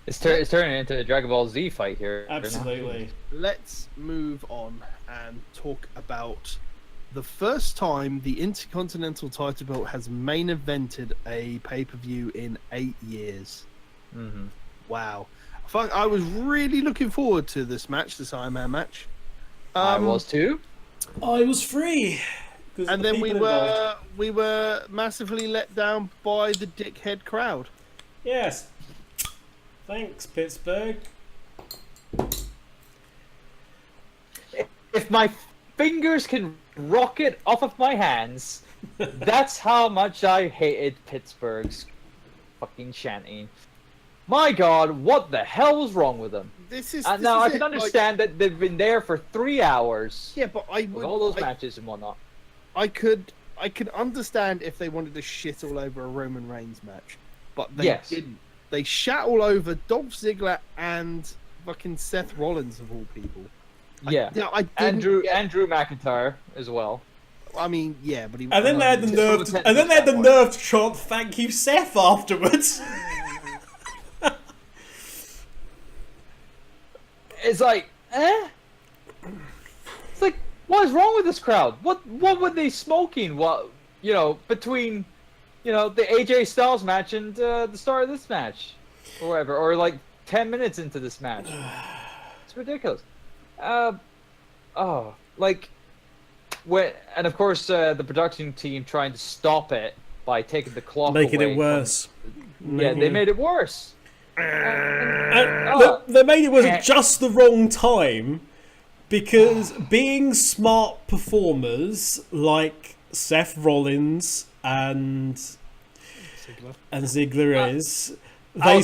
It's turning into a Dragon Ball Z fight here. Absolutely. Let's move on and talk about the first time the Intercontinental title belt has main evented a pay-per-view in 8 years. Wow. I was really looking forward to this match, this Iron Man match. I was too. I was free. And then we were massively let down by the dickhead crowd. Yes. Thanks, Pittsburgh. If my fingers can rocket off of my hands, that's how much I hated Pittsburgh's fucking chanting. My God, what the hell was wrong with them? Now I can understand that they've been there for 3 hours. Yeah, but with all those matches and whatnot. I could understand if they wanted to shit all over a Roman Reigns match, but they didn't. They shat all over Dolph Ziggler and fucking Seth Rollins of all people. Andrew McIntyre as well. I mean, yeah, but he. And then they had the nerve to chant "Thank you, Seth" afterwards. It's like, It's like, what is wrong with this crowd? What were they smoking? What, between, the AJ Styles match and the start of this match, or whatever, or like 10 minutes into this match. It's ridiculous. And of course the production team trying to stop it by taking the clock making away it worse. They made it worse. They made it worse at just the wrong time, because being smart performers like Seth Rollins and Ziggler is, they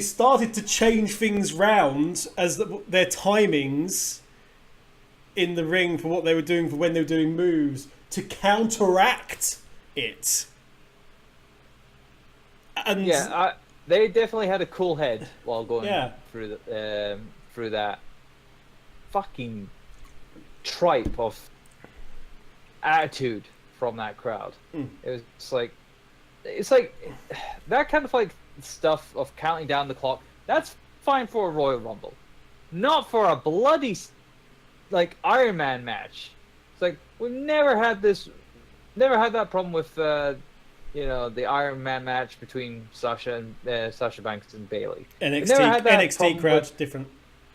started to change things round as their timings in the ring for what they were doing, for when they were doing moves, to counteract it. And they definitely had a cool head while going through that. fucking tripe of attitude from that crowd. It was like, it's like that kind of like stuff of counting down the clock. That's fine for a Royal Rumble, not for a bloody like Iron Man match. It's like we've never had that problem with the Iron Man match between Sasha Banks and Bailey. NXT crowd's different.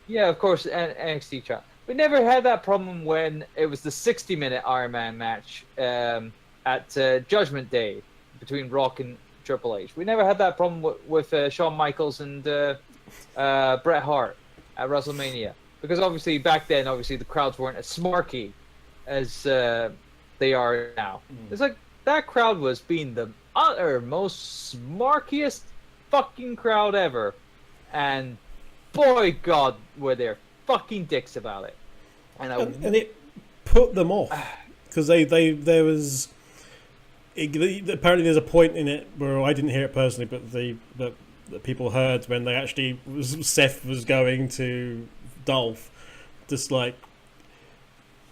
Yeah, of course, NXT crowd. We never had that problem when it was the 60-minute Iron Man match at Judgment Day between Rock and Triple H. We never had that problem with Shawn Michaels and Bret Hart at WrestleMania, because obviously back then, the crowds weren't as smarky as they are now. It's like that crowd was being the uttermost smarkiest fucking crowd ever, and boy, God, were they fucking dicks about it. And it put them off because there was apparently there's a point in it where I didn't hear it personally, but that people heard when they actually Seth was going to Dolph, just like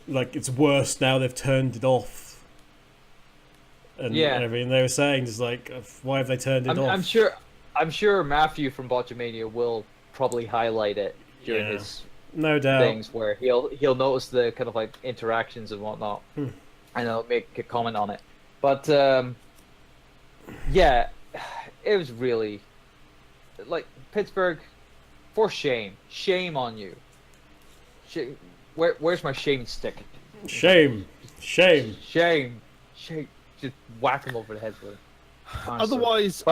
it's worse now, they've turned it off, and everything they were saying just like, why have they turned it off? I'm sure Matthew from Botchamania will probably highlight it during his no doubt things where he'll notice the kind of like interactions and whatnot, and I'll make a comment on it. But it was really like Pittsburgh, for shame on you. Where's my shame stick? Shame. Just whack him over the head with it. Otherwise,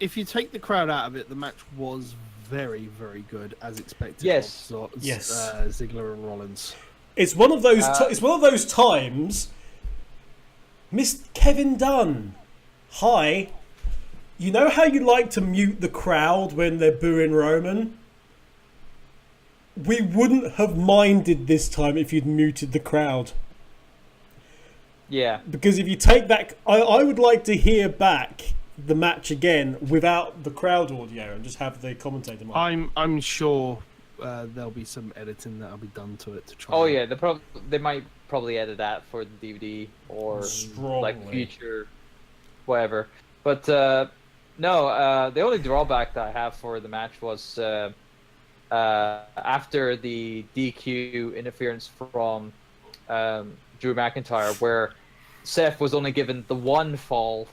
if you take the crowd out of it, the match was very, very good as expected. Yes. Ziggler and Rollins. It's one of those. It's one of those times. Miss Kevin Dunn, hi. You know how you like to mute the crowd when they're booing Roman? We wouldn't have minded this time if you'd muted the crowd. Yeah. Because if you take that, I would like to hear back the match again without the crowd audio and just have the commentator mic. I'm sure there'll be some editing that'll be done to it to try. Oh yeah, they might probably edit that for the DVD or like future, whatever. But no, the only drawback that I have for the match was after the DQ interference from Drew McIntyre, where Seth was only given the one fall,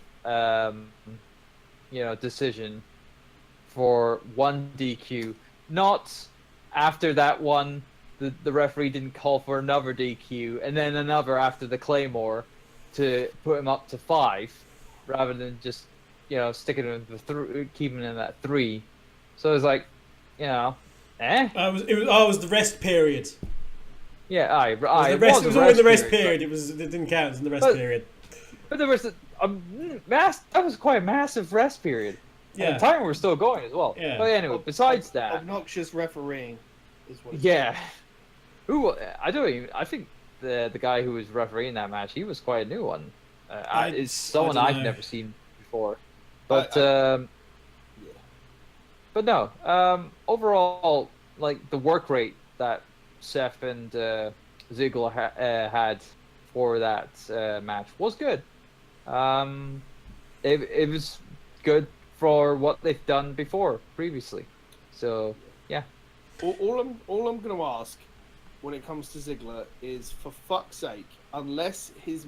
decision for one DQ. Not after that one, the referee didn't call for another DQ, and then another after the Claymore to put him up to 5, rather than just sticking him keeping him at 3. So it was like, It was the rest period. Yeah, it was always the rest period. It didn't count. It was in the rest period. But there was that was quite a massive rest period. Yeah. And the timer was still going as well. Yeah. But anyway, besides that, obnoxious refereeing is what. Yeah. I think the guy who was refereeing that match, he was quite a new one. It's someone I've never seen before. But but no. Overall, like the work rate that Seth and Ziggler had for that match was good. It was good for what they've done previously. So yeah. All I'm going to ask when it comes to Ziggler is, for fuck's sake, unless his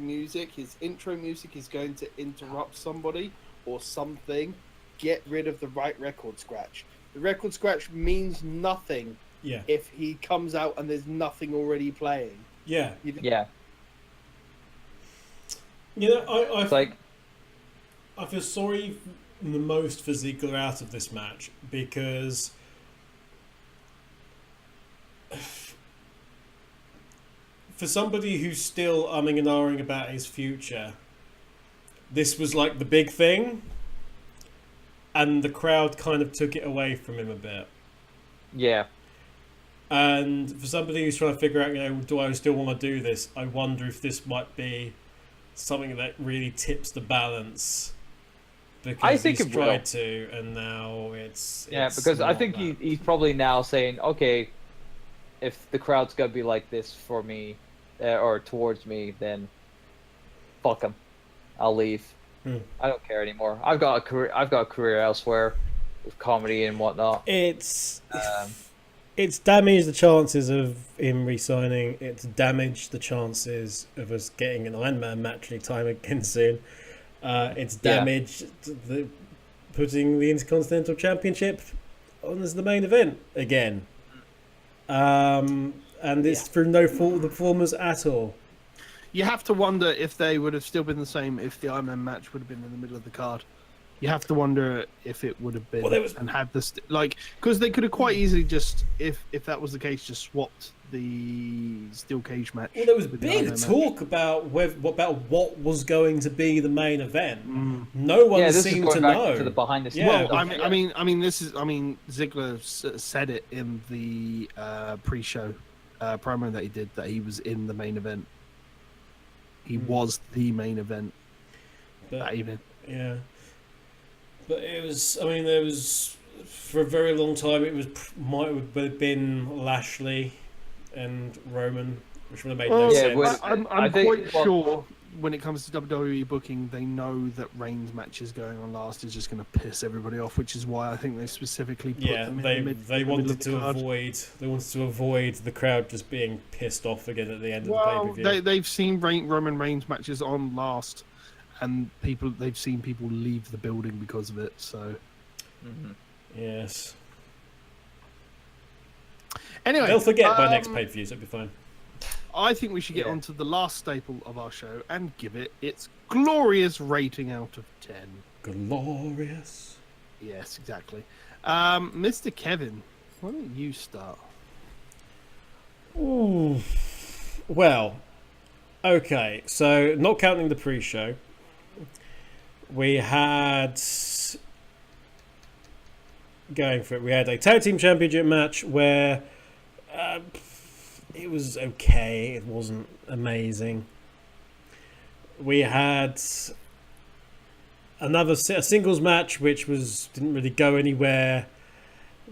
intro music is going to interrupt somebody or something, get rid of the right record scratch. The record scratch means nothing. Yeah. If he comes out and there's nothing already playing. Yeah. Yeah. I feel sorry the most for Ziggler out of this match, because for somebody who's still umming and ahhing about his future, this was like the big thing, and the crowd kind of took it away from him a bit. Yeah. And for somebody who's trying to figure out, do I still want to do this? I wonder if this might be something that really tips the balance. Because I think he's it tried will. to, and now it's because I think he's probably now saying, okay, if the crowd's gonna be like this for me, or towards me, then fuck them. I'll leave. I don't care anymore. I've got a career. I've got a career elsewhere with comedy and whatnot. It's damaged the chances of him re-signing. It's damaged the chances of us getting an Iron Man match anytime again soon. It's damaged the putting the Intercontinental Championship on as the main event again. And it's through no fault of the performers at all. You have to wonder if they would have still been the same if the Iron Man match would have been in the middle of the card. You have to wonder if it would have been and had this because they could have quite easily just if that was the case just swapped the steel cage match. Well, there was big talk about what was going to be the main event. No one seemed to know. To the behind the scenes. Well, I mean, Ziggler said it in the pre-show promo that he did that he was in the main event. He was the main event that evening. Yeah. But it was, I mean, there was, for a very long time, might have been Lashley and Roman, which would have made no sense. I'm quite sure when it comes to WWE booking, they know that Reigns' match is going on last is just going to piss everybody off, which is why I think they specifically put them in they wanted to avoid the crowd just being pissed off again at the end of the pay-per-view. They've seen Roman Reigns matches on last, and they've seen people leave the building because of it. So, yes. Anyway, they'll forget by next pay-per-view, so it'll be fine. I think we should get on to the last staple of our show and give it its glorious rating out of 10. Glorious. Yes, exactly. Mr. Kevin, why don't you start? Ooh. Well, okay. So, not counting the pre-show, we had a tag team championship match where it was okay. It wasn't amazing. We had a singles match which didn't really go anywhere.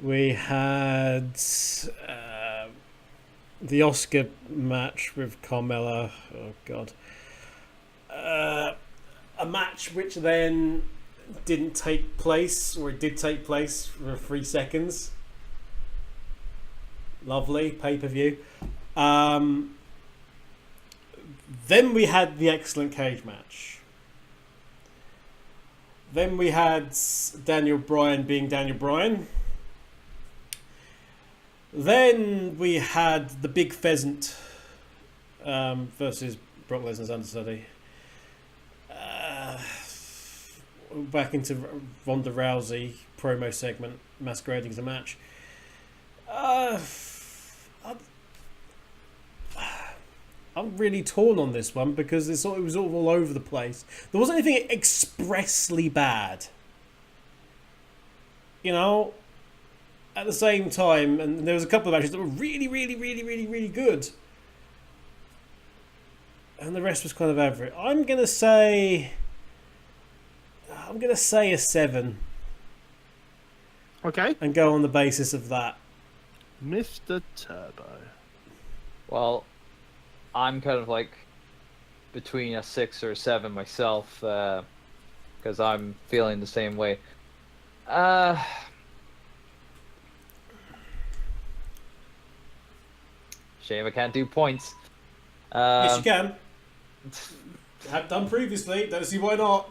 We had the Oscar match with Carmella. Oh God. A match which then didn't take place, or it did take place for 3 seconds. Lovely pay-per-view. Then we had the excellent cage match. Then we had Daniel Bryan being Daniel Bryan. Then we had the Big Pheasant versus Brock Lesnar's understudy. Back into Ronda Rousey promo segment masquerading as a match. I'm really torn on this one because it was all over the place. There wasn't anything expressly bad. You know, at the same time, and there was a couple of matches that were really, really, really, really, really good. And the rest was kind of average. I'm gonna say a 7. Okay. And go on the basis of that. Mr. Turbo. Well, I'm kind of like between a 6 or a 7 myself, because I'm feeling the same way. Shame I can't do points. Yes, you can. Have done previously. Don't see why not.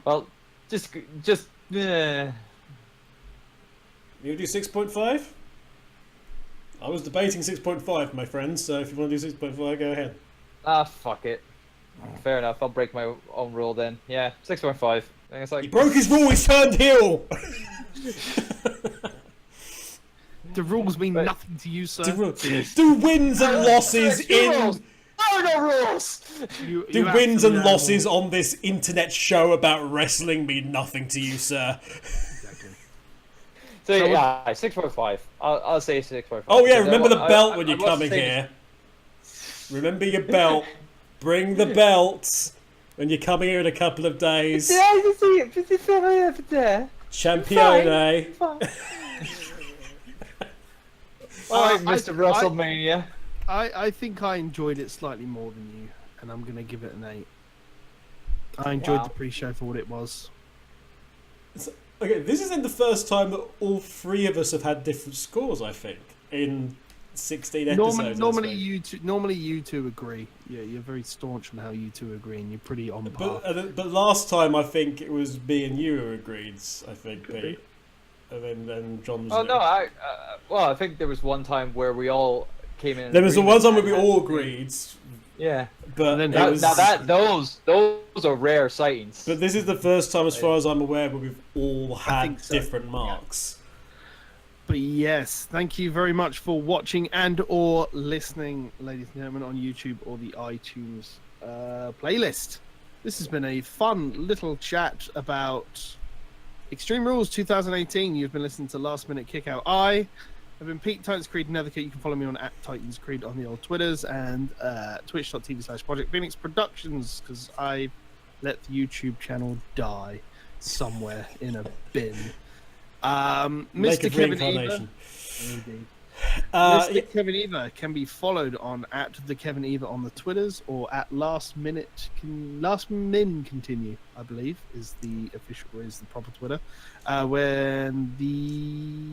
Well, just. You do 6.5? I was debating 6.5, my friends, so if you want to do 6.5, go ahead. Fuck it. Fair enough, I'll break my own rule then. Yeah, 6.5. It's like... He broke his rule, he's turned heel! The rules mean nothing to you, sir. Do wins and losses in... Rules. There are no rules! Do wins and losses on this internet show about wrestling mean nothing to you, sir? So yeah, 6.5. I'll say 6.5. Oh yeah, remember the belt when you're coming here. Remember your belt. Bring the belts when you're coming here in a couple of days. Champione. All right, I- Mr. WrestleMania. I think I enjoyed it slightly more than you, and I'm gonna give it an 8. I enjoyed Wow. the pre-show for what it was. Okay, this isn't the first time that all three of us have had different scores. I think in 16 episodes. Normally you two agree. Yeah, you're very staunch on how you two agree, and you're pretty on par. But last time I think it was me and you who agreed. I think Pete, and then John was. Oh no, well, I think there was one time where we all came in. There was the one time where we and- all agreed. Yeah, But And then it was, those are rare sightings. But this is the first time, as far as I'm aware, where we've all had think so. different marks. But yes, thank you very much for watching and or listening, ladies and gentlemen, on YouTube or the iTunes playlist. This has been a fun little chat about Extreme Rules 2018. You've been listening to Last Minute Kickout. I have been Pete, Titans Creed Nethercoat. You can follow me on @Titans Creed on the old Twitters and twitch.tv/Project Phoenix Productions, because I let the YouTube channel die somewhere in a bin. Make Mr. of Kevin reincarnation. Eva. Indeed. Yeah, Kevin Eva can be followed on @TheKevin Eva on the Twitters, or Last Min Continue, I believe, is the proper Twitter. When the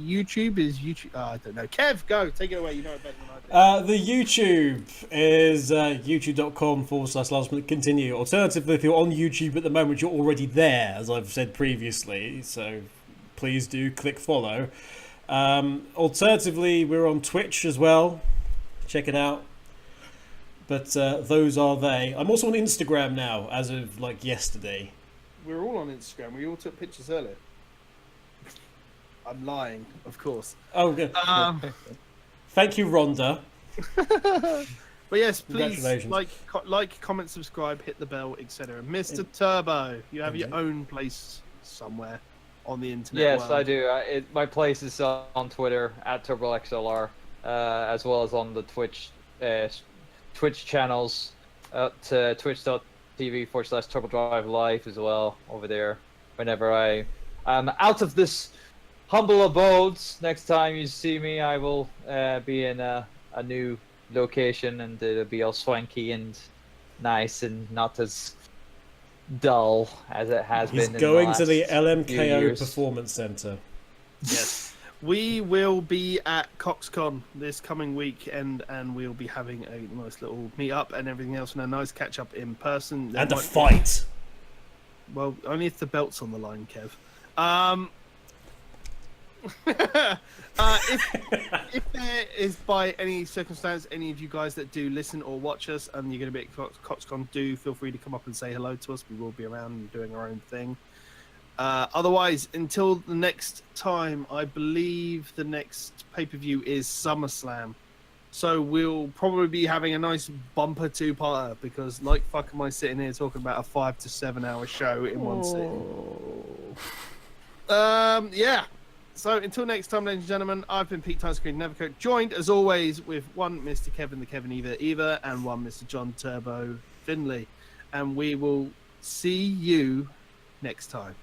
YouTube is YouTube. I don't know. Kev, go take it away. You know it better than I do. The YouTube is youtube.com/last minute continue. Alternatively, if you're on YouTube at the moment, you're already there, as I've said previously. So please do click follow. Alternatively, we're on Twitch as well. Check it out. But those are they. I'm also on Instagram now, as of like yesterday. We're all on Instagram. We all took pictures earlier. I'm lying, of course. Oh, good. Thank you, Rhonda. But yes, please Congratulations. like, comment, subscribe, hit the bell, etc. Mr. Turbo, you have your own place somewhere on the internet. Yes, world. I do. My place is on Twitter @TurboXLR, as well as on the Twitch channels at twitch.tv/TurboDrive Live as well over there. Whenever I am out of this humble abodes, next time you see me, I will be in a new location, and it'll be all swanky and nice and not as dull as it has He's been. going in to the last few LMKO years. Performance Centre. Yes. We will be at CoxCon this coming weekend, and we'll be having a nice little meet up and everything else, and a nice catch up in person. There And a might be- fight. Well, only if the belt's on the line, Kev. If there is by any circumstance any of you guys that do listen or watch us and you're going to be at CoxCon, do feel free to come up and say hello to us. We will be around and doing our own thing. Otherwise, until the next time, I believe the next pay-per-view is SummerSlam. So we'll probably be having a nice bumper two-parter, because like fuck am I sitting here talking about a 5 to 7 hour show in one sitting. Yeah. So until next time, ladies and gentlemen, I've been Pete Timescreen Nevercoat, joined as always with one Mr. Kevin the Kevin Eva, and one Mr. John Turbo Finley. And we will see you next time.